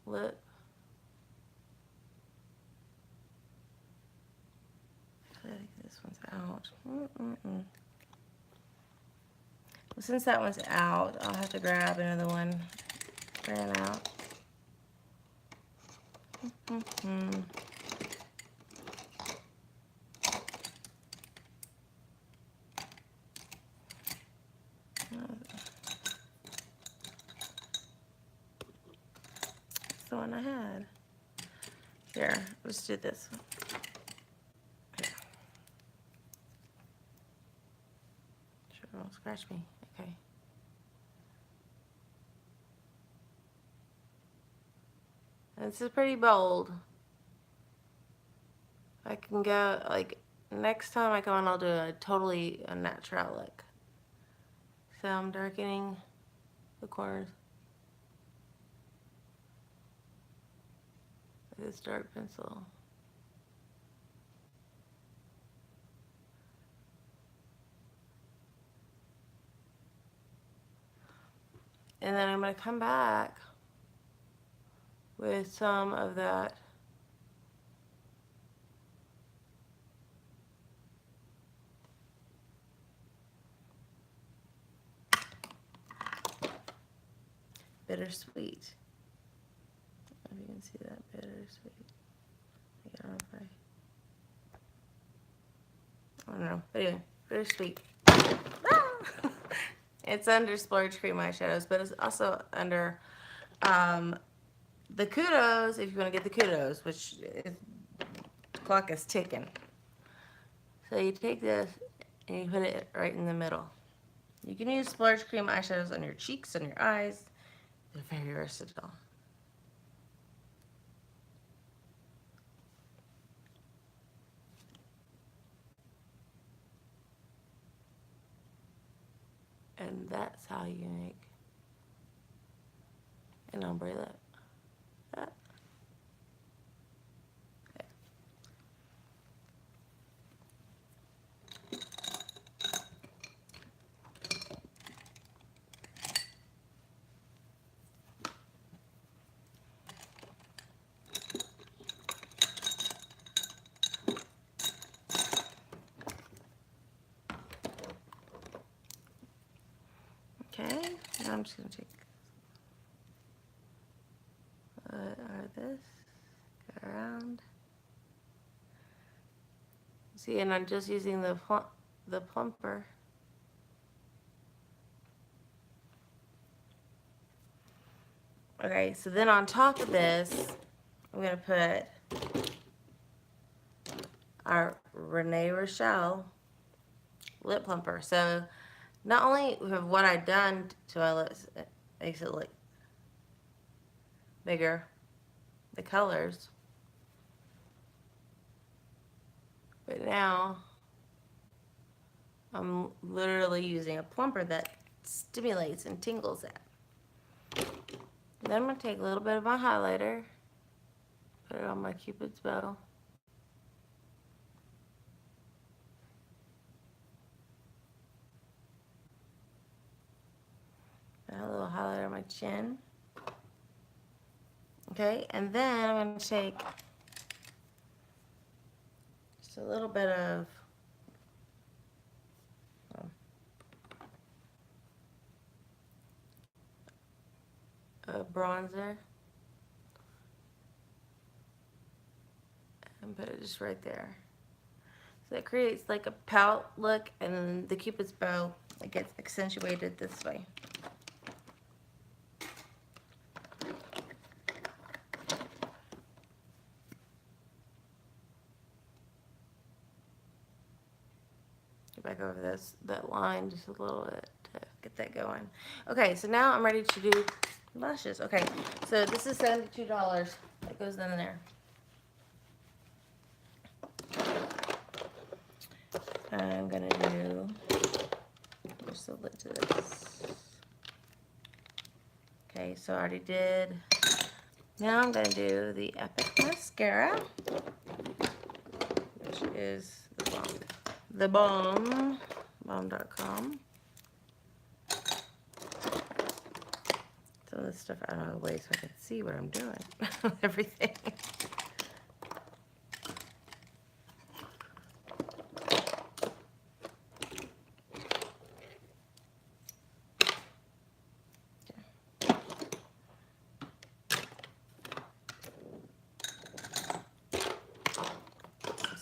lip. I think this one's out. Since that one's out, I'll have to grab another one. Ran out. That's the one I had. Here, let's do this one. Sure, don't scratch me. Okay. And this is pretty bold. I can go, like, next time I come on, I'll do a totally natural look. So I'm darkening the corners with this dark pencil. And then I'm going to come back with some of that bittersweet. I don't know if you can see that bittersweet. I don't know if I don't know. But anyway, bittersweet. It's under Splurge Cream eyeshadows, but it's also under the Kudos, if you want to get the Kudos, which is, the clock is ticking. So you take this and you put it right in the middle. You can use Splurge Cream eyeshadows on your cheeks, on your eyes. They're very versatile. And that's how you make an ombre lip. That. Okay, now I'm just going to take this, go around. See, and I'm just using the plumper. Okay, so then on top of this, I'm going to put our Renee Rochelle lip plumper. So not only have what I've done to my lips, it makes it look bigger, the colors, but now I'm literally using a plumper that stimulates and tingles it. Then I'm going to take a little bit of my highlighter, put it on my Cupid's bow. Add a little highlighter on my chin. Okay, and then I'm going to take just a little bit of a bronzer and put it just right there. So it creates like a pout look, and then the Cupid's bow, it gets accentuated this way. Get back over that line just a little bit to get that going. Okay, so now I'm ready to do lashes. Okay, so this is $72 that goes in there. I'm gonna do just a lid to this. Okay, so I already did. Now I'm gonna do the Epic Mascara, which is the bomb, bomb.com. Some of this stuff out of the way so I can see what I'm doing. Everything.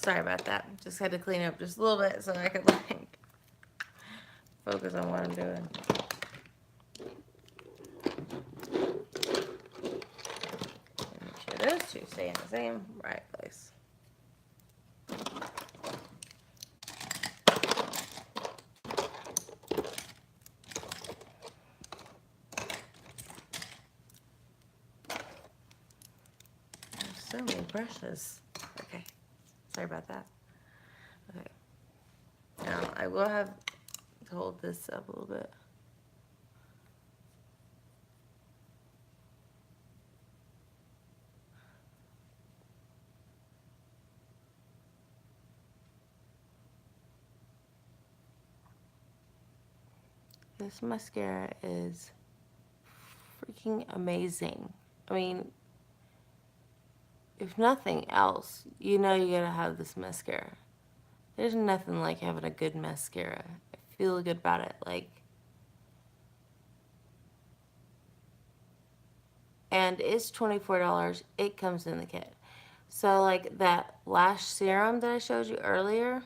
Sorry about that. Just had to clean up just a little bit so I could like focus on what I'm doing. And make sure those two stay in the same right place. There's so many brushes. Okay. Sorry about that. Okay. Now I will have to hold this up a little bit. This mascara is freaking amazing. I mean, if nothing else, you know you gotta have this mascara. There's nothing like having a good mascara. I feel good about it. Like, and it's $24. It comes in the kit. So like that lash serum that I showed you earlier,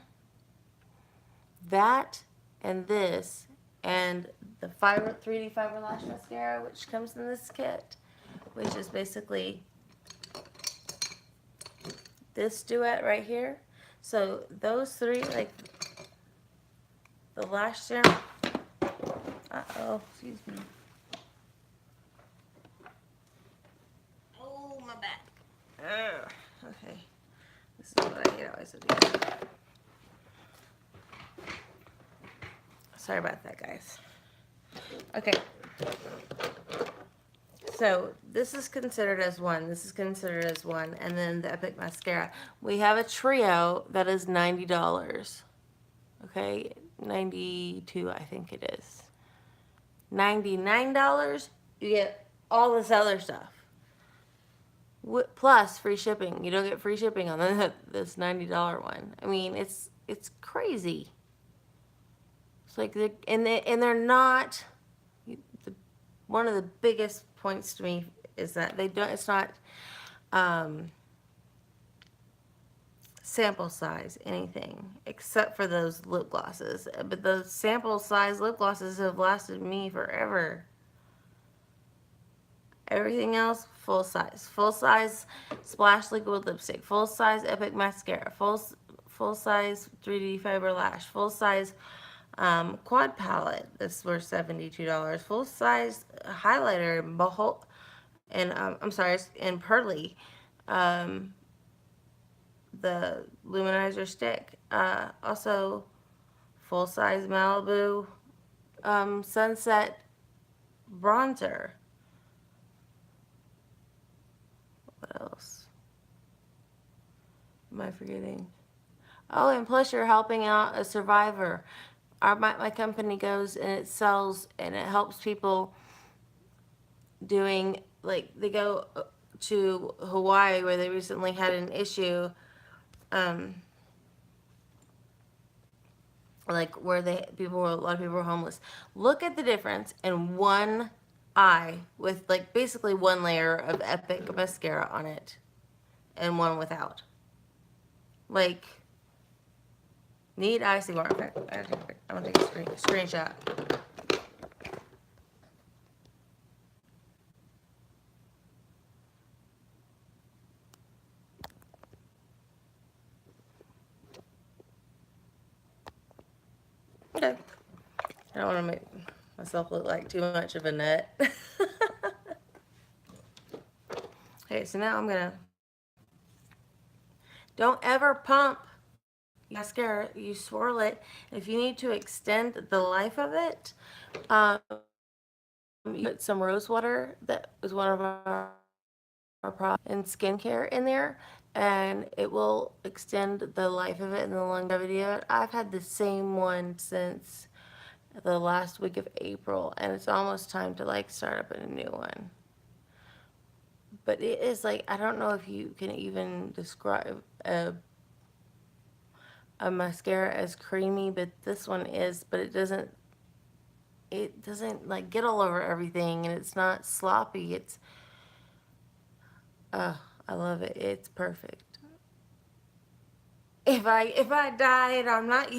that and this and the 3D fiber lash mascara, which comes in this kit, which is basically this duet right here. So those three, like the lash serum, excuse me. Oh, my back. Ugh. Okay. This is what I hate always with these. Sorry about that, guys. Okay. So this is considered as one. This is considered as one. And then the Epic Mascara. We have a trio that is $90. Okay. 92, I think it is. $99, you get all this other stuff. Plus free shipping. You don't get free shipping on this $90 one. I mean, it's crazy. It's like and they're not. One of the biggest points to me is that they don't. It's not sample size anything except for those lip glosses. But those sample size lip glosses have lasted me forever. Everything else, full size. Full size Splash Liquid Lipstick. Full size Epic Mascara. Full size 3D Fiber Lash. Full size Quad Palette. This was $72. Full size highlighter and I'm sorry, and Pearly. The luminizer stick. Also, full size Malibu Sunset bronzer. What else am I forgetting? Oh, and plus you're helping out a survivor. My company goes and it sells and it helps people doing, like, they go to Hawaii where they recently had an issue, like where a lot of people were homeless. Look at the difference in one eye with like basically one layer of Epic mascara on it and one without. Like, need eye see more. Okay, I'm gonna take a screenshot. Okay. I don't want to make myself look like too much of a nut. Okay, so now I'm gonna. Don't ever pump mascara. You swirl it. If you need to extend the life of it, you put some rose water. That was one of our products in skincare in there, and it will extend the life of it and the longevity of it. I've had the same one since the last week of April, and it's almost time to like start up a new one. But it is like, I don't know if you can even describe a mascara as creamy, but this one is, but it doesn't like get all over everything, and it's not sloppy. It's I love it. It's perfect. if I died, I'm not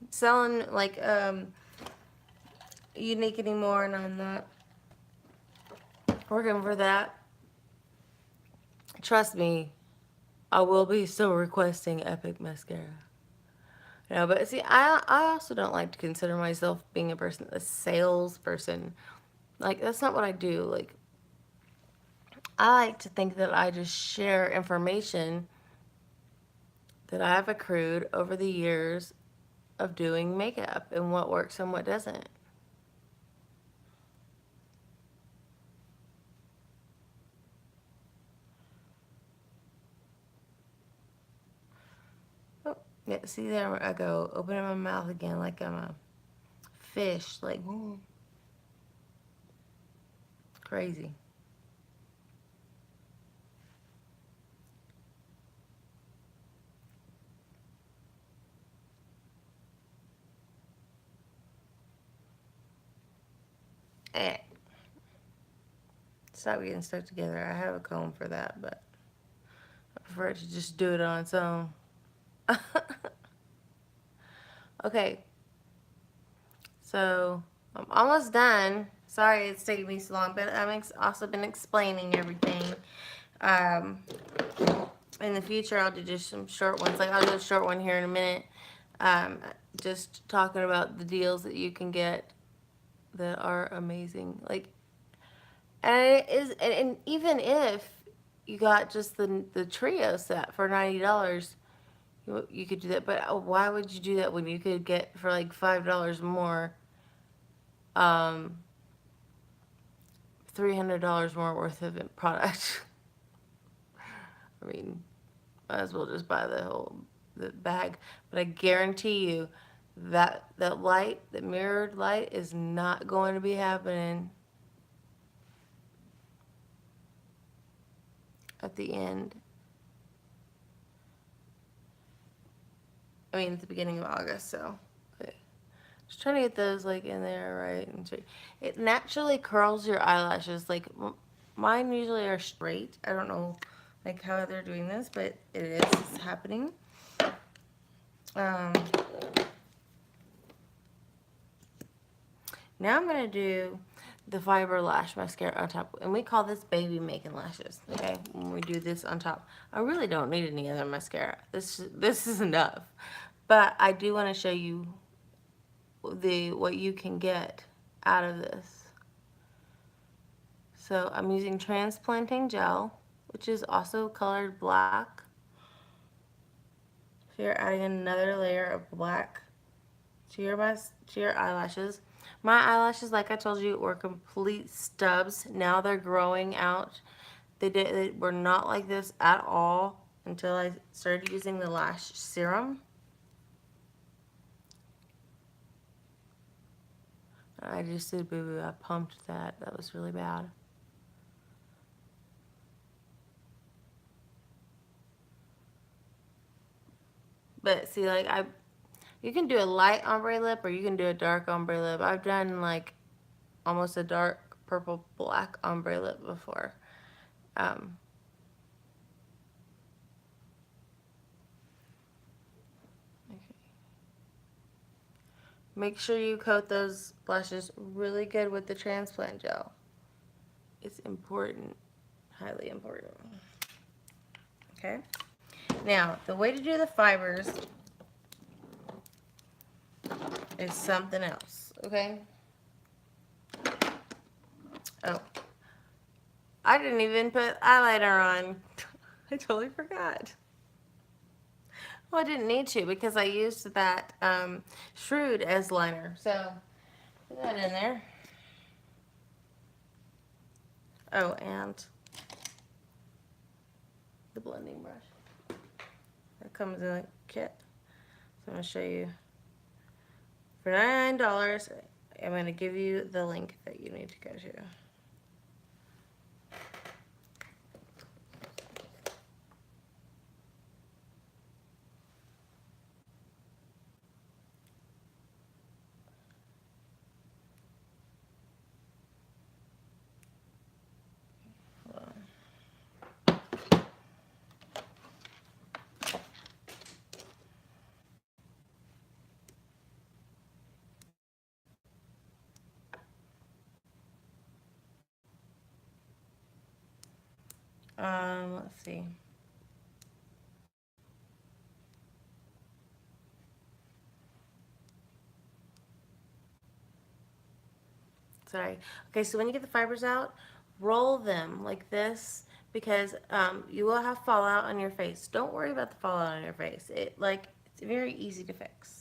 selling like Younique anymore, and I'm not working for that. Trust me, I will be still requesting Epic mascara. No, but see, I also don't like to consider myself being a salesperson. Like, that's not what I do. Like, I like to think that I just share information that I've accrued over the years of doing makeup and what works and what doesn't. Oh, yeah, see, there I go, opening my mouth again like I'm a fish, like, crazy. Eh. Stop getting stuck together. I have a comb for that, but I prefer to just do it on its own. Okay, so I'm almost done. Sorry it's taking me so long, but I've also been explaining everything. Um, in the future, I'll do just some short ones. Like, I'll do a short one here in a minute. Just talking about the deals that you can get that are amazing. Like, and it is, and even if you got just the trio set for $90, you could do that. But why would you do that when you could get for like $5 more, $300 more worth of product? I mean, might as well just buy the bag. But I guarantee you that light, the mirrored light, is not going to be happening at the end. I mean, at the beginning of August, so. Just trying to get those, like, in there, right? And it naturally curls your eyelashes. Like, mine usually are straight. I don't know, like, how they're doing this, but it's happening. Now I'm going to do the Fiber Lash Mascara on top. And we call this baby making lashes, okay? When we do this on top. I really don't need any other mascara. This is enough. But I do want to show you what you can get out of this. So I'm using transplanting gel, which is also colored black. So you're adding another layer of black to your eyelashes. My eyelashes, like I told you, were complete stubs. Now they're growing out. They were not like this at all until I started using the lash serum. I just did boo-boo. I pumped that. That was really bad. But see, like, you can do a light ombre lip or you can do a dark ombre lip. I've done like almost a dark purple black ombre lip before. Okay. Make sure you coat those blushes really good with the transplant gel. It's important, highly important. Okay. Now, the way to do the fibers is something else, okay? Oh, I didn't even put eyeliner on. I totally forgot. Well, I didn't need to because I used that Shrewd as liner. So, put that in there. Oh, and the blending brush. That comes in a kit. So I'm going to show you. For $99, I'm going to give you the link that you need to go to. Let's see. Sorry. Okay, so when you get the fibers out, roll them like this because you will have fallout on your face. Don't worry about the fallout on your face. It's very easy to fix.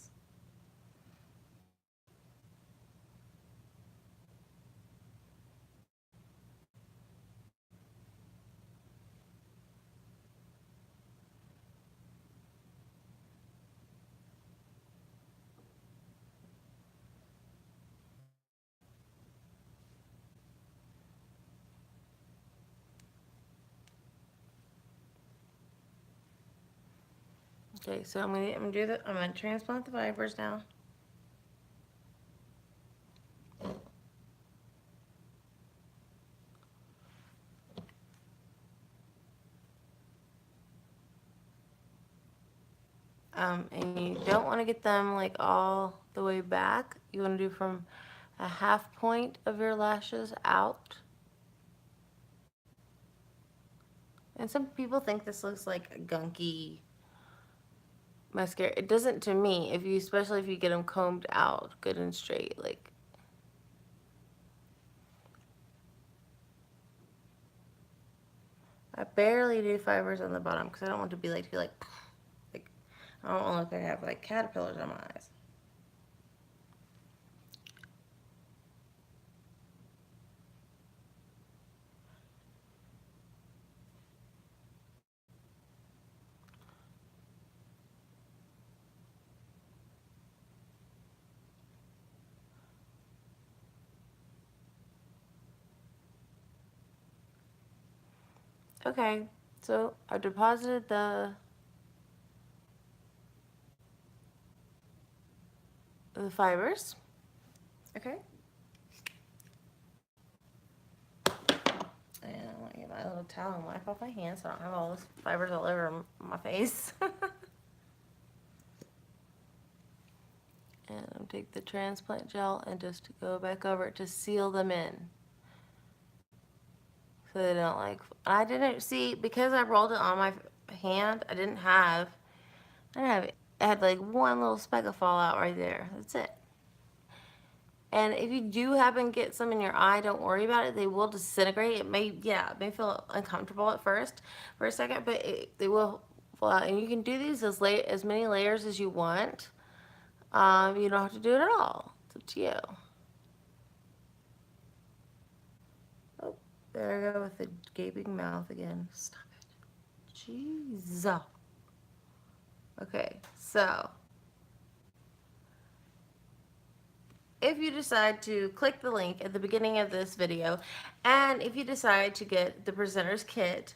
Okay, so I'm gonna transplant the fibers now. And you don't want to get them like all the way back. You want to do from a half point of your lashes out. And some people think this looks like a gunky mascara. It doesn't to me, especially if you get them combed out good and straight. Like, I barely do fibers on the bottom because I don't want to be like, I don't want to look like I have like caterpillars on my eyes. Okay, so I deposited the fibers. Okay. And I want to get my little towel and wipe off my hands so I don't have all those fibers all over my face. And I'll take the transplant gel and just go back over it to seal them in. So they don't I didn't see, because I rolled it on my hand, I had like one little speck of fallout right there. That's it. And if you do happen to get some in your eye, don't worry about it. They will disintegrate. It may feel uncomfortable at first for a second, but they will fall out. And you can do these as many layers as you want. You don't have to do it at all. It's up to you. Oh, there I go with the gaping mouth again. Stop it. Jeez. Okay, so if you decide to click the link at the beginning of this video, and if you decide to get the presenter's kit,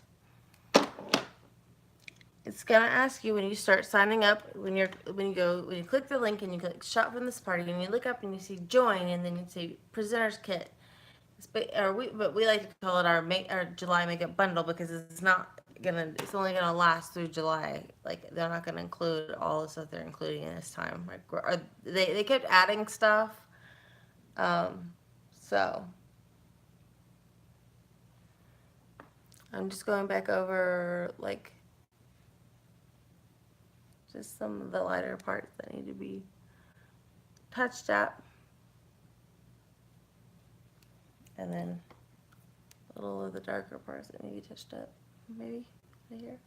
it's gonna ask you when you start signing up, when you click the link and you click shop from this party, and you look up and you see join, and then you see presenter's kit. But we like to call it our July makeup bundle because it's only gonna last through July. Like, they're not gonna include all the stuff they're including in this time. Like, they kept adding stuff. So I'm just going back over like just some of the lighter parts that need to be touched up, and then a little of the darker parts that need to be touched up, maybe right here.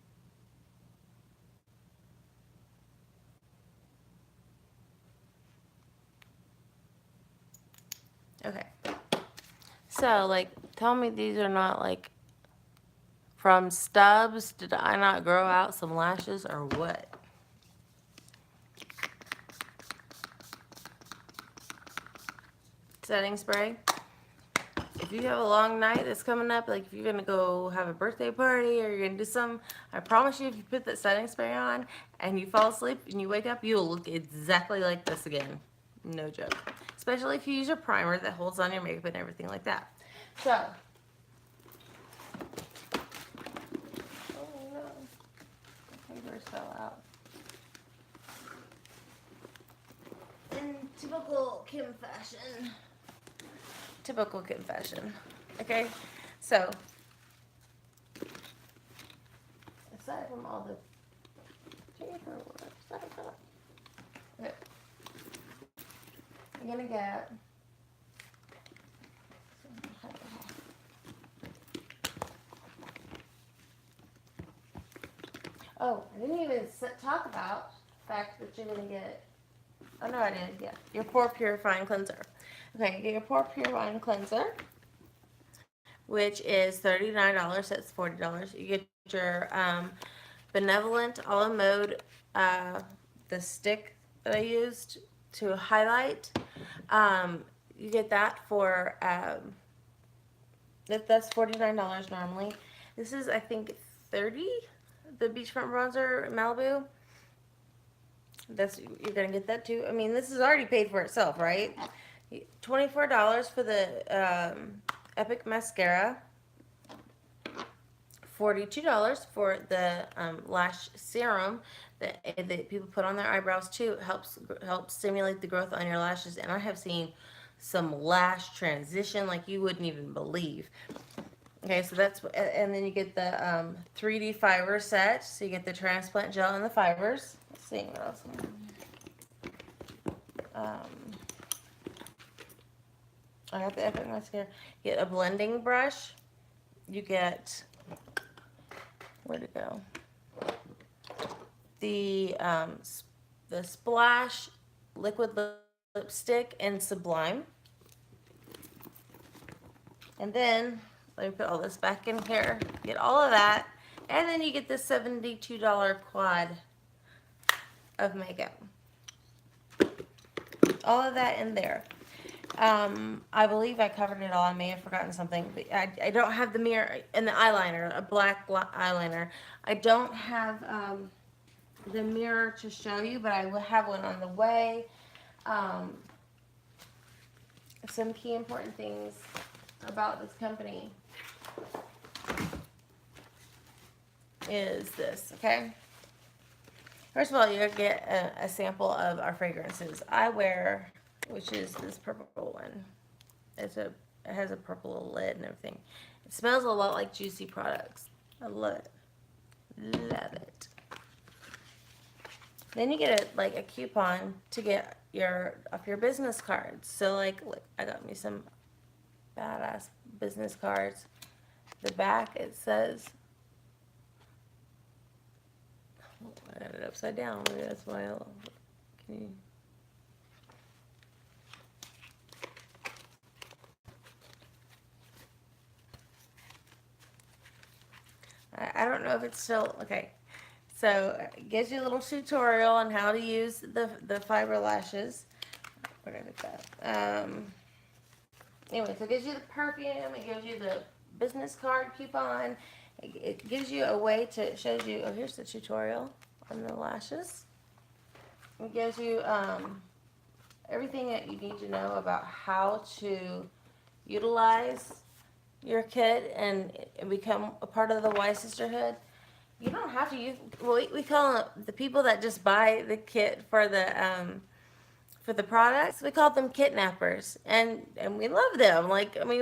Okay, so like, tell me these are not like from stubs. Did I not grow out some lashes or what? Setting spray. If you have a long night that's coming up, like if you're gonna go have a birthday party or you're gonna do something, I promise you, if you put that setting spray on and you fall asleep and you wake up, you'll look exactly like this again. No joke. Especially if you use a primer that holds on your makeup and everything like that. So, oh no, my fingers fell out. In typical Kim fashion. Okay, so aside from all the paperwork. Okay. I'm gonna get. Oh, I didn't even talk about the fact that you're gonna get. Oh no, I did. Yeah, your pore purifying cleanser. Okay, you get your pore purifying cleanser, which is $39. That's $40. You get your benevolent olive mode, the stick that I used to highlight. You get that for that's $49 normally. This is I think 30. The beachfront bronzer Malibu. You're gonna get that too. I mean, this is already paid for itself, right? $24 for the Epic mascara. $42 for the lash serum that people put on their eyebrows too. It helps stimulate the growth on your lashes, and I have seen some lash transition like you wouldn't even believe. Okay, so that's, and then you get the 3D fiber set. So you get the transplant gel and the fibers. Let's see what else. I got the Epic mascara. You get a blending brush. You get, where'd it go? The Splash liquid lipstick and Sublime. And then let me put all this back in here. Get all of that, and then you get this $72 quad of makeup. All of that in there. I believe I covered it all. I may have forgotten something, but I don't have the mirror and the eyeliner, a black eyeliner. I don't have the mirror to show you, but I will have one on the way. Some key important things about this company is this, okay? First of all, you're gonna get a sample of our fragrances. I wear, which is this purple one. It has a purple lid and everything. It smells a lot like Juicy products. I love it. Love it. Then you get a coupon to get off your business cards. So look, I got me some badass business cards. The back it says, oh, I got it upside down. Maybe that's why. Can you? I don't know if it's still okay. So it gives you a little tutorial on how to use the fiber lashes. Where did I put that? Anyway, so it gives you the perfume. It gives you the business card coupon. It gives you a way to, it shows you, oh, here's the tutorial on the lashes. It gives you everything that you need to know about how to utilize your kit and become a part of the Y Sisterhood. You don't have to use, well, we call them the people that just buy the kit for the products. We call them kidnappers, and we love them. Like, I mean,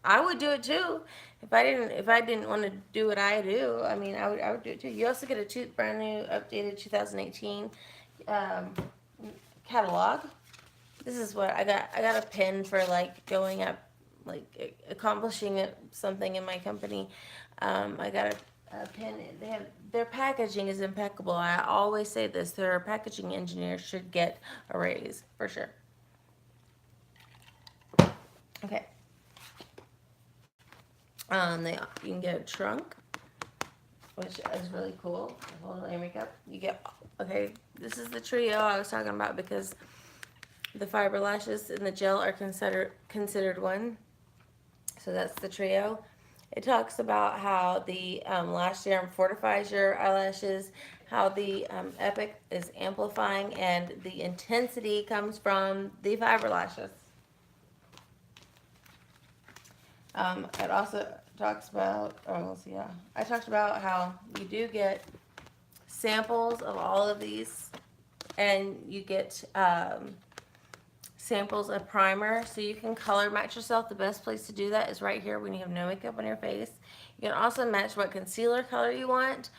I would do it too if I didn't want to do what I do. I mean, I would do it too. You also get a brand new updated 2018 catalog. This is what I got. I got a pin for going up, accomplishing something in my company. I got a pin. Their packaging is impeccable. I always say this: their packaging engineers should get a raise for sure. Okay. You can get a trunk, which is really cool. Hold on, makeup. You get, okay, this is the trio I was talking about because the fiber lashes and the gel are considered one. So that's the trio. It talks about how the lash serum fortifies your eyelashes, how the Epic is amplifying, and the intensity comes from the fiber lashes. It also talks about, I talked about how you do get samples of all of these, and you get samples of primer so you can color match yourself. The best place to do that is right here when you have no makeup on your face. You can also match what concealer color you want,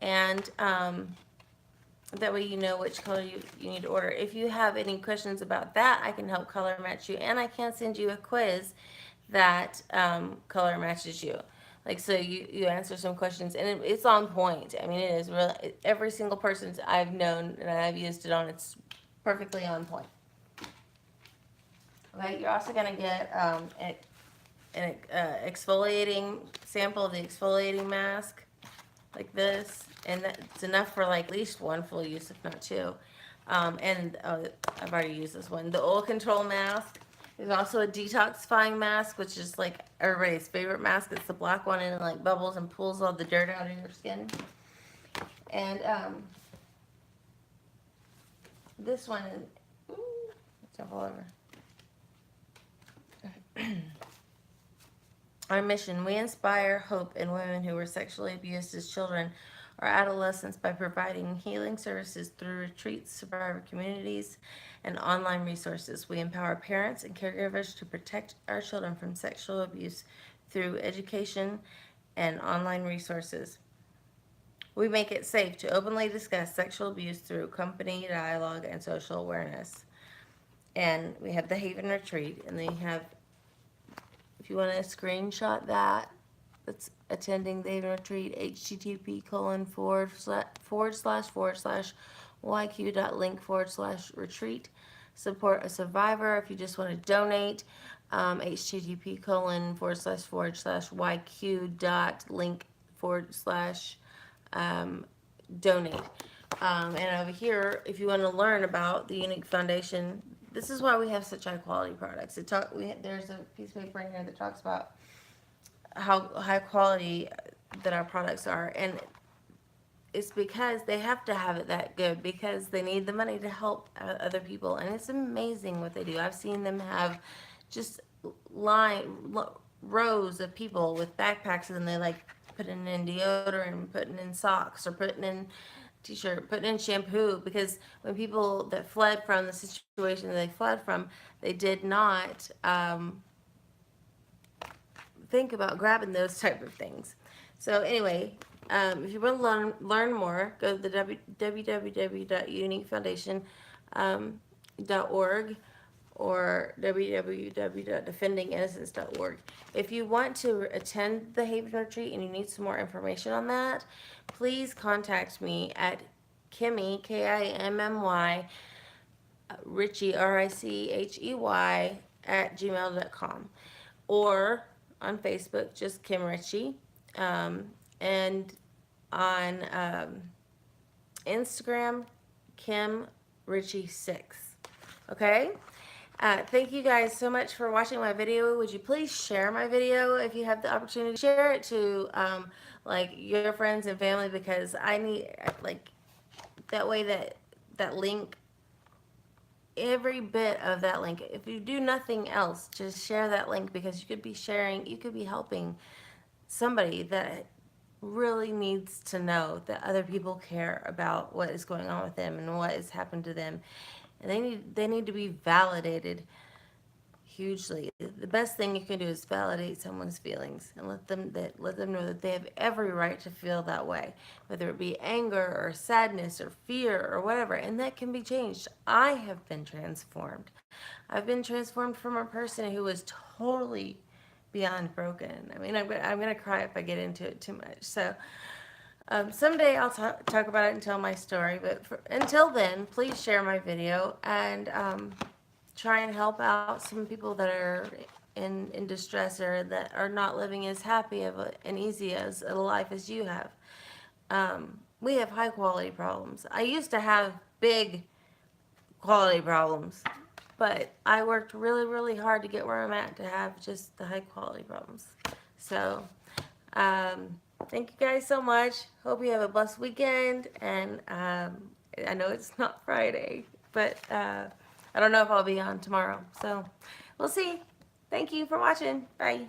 and that way you know which color you need to order. If you have any questions about that, I can help color match you, and I can send you a quiz that color matches you. Like, so you answer some questions, and it's on point. I mean, it is really, every single person I've known and I've used it on, it's perfectly on point. Okay, you're also going to get an exfoliating sample of the exfoliating mask, like this, and that's enough for like at least one full use, if not two. And I've already used this one. The oil control mask. There's also a detoxifying mask, which is like everybody's favorite mask. It's the black one, and it like bubbles and pulls all the dirt out of your skin. And this one is, it's all over. Our mission: we inspire hope in women who were sexually abused as children or adolescents by providing healing services through retreats, survivor communities, and online resources. We empower parents and caregivers to protect our children from sexual abuse through education and online resources. We make it safe to openly discuss sexual abuse through company dialogue and social awareness. And we have the Haven Retreat, and they have, if you want to screenshot that, that's attending the Haven Retreat, http://yq.link/retreat. Support a survivor. If you just want to donate, http://yq.link/donate. And over here, if you want to learn about the Younique Foundation, this is why we have such high quality products. There's a piece of paper in here that talks about how high quality that our products are, and it's because they have to have it that good because they need the money to help other people, and it's amazing what they do. I've seen them have just rows of people with backpacks, and they like putting in deodorant, putting in socks, or putting in t-shirt, putting in shampoo, because when people that fled from the situation they fled from, they did not think about grabbing those type of things. So anyway, if you want to learn more, go to the www.youniquefoundation.org or www.defendinginnocence.org. If you want to attend the Haven Retreat and you need some more information on that, please contact me at Kimmy, Kimmy, Richey, Richey, @gmail.com, or on Facebook, just Kim Richey, and on Instagram, Kim Richey 6. Okay? Thank you guys so much for watching my video. Would you please share my video if you have the opportunity? Share it to like your friends and family, because I need, like, that way that link, every bit of that link, if you do nothing else, just share that link, because you could be sharing, you could be helping somebody that really needs to know that other people care about what is going on with them and what has happened to them, and they need to be validated hugely. The best thing you can do is validate someone's feelings and let them know that they have every right to feel that way, whether it be anger or sadness or fear or whatever, and that can be changed. I have been transformed. I've been transformed from a person who was totally beyond broken. I mean, I'm gonna cry if I get into it too much. So someday I'll talk about it and tell my story, but until then, please share my video and try and help out some people that are in distress, or that are not living as happy and easy as a life as you have. We have high quality problems. I used to have big quality problems, but I worked really, really hard to get where I'm at, to have just the high quality problems. So thank you guys so much. Hope you have a blessed weekend, and I know it's not Friday, but I don't know if I'll be on tomorrow, so we'll see. Thank you for watching. Bye.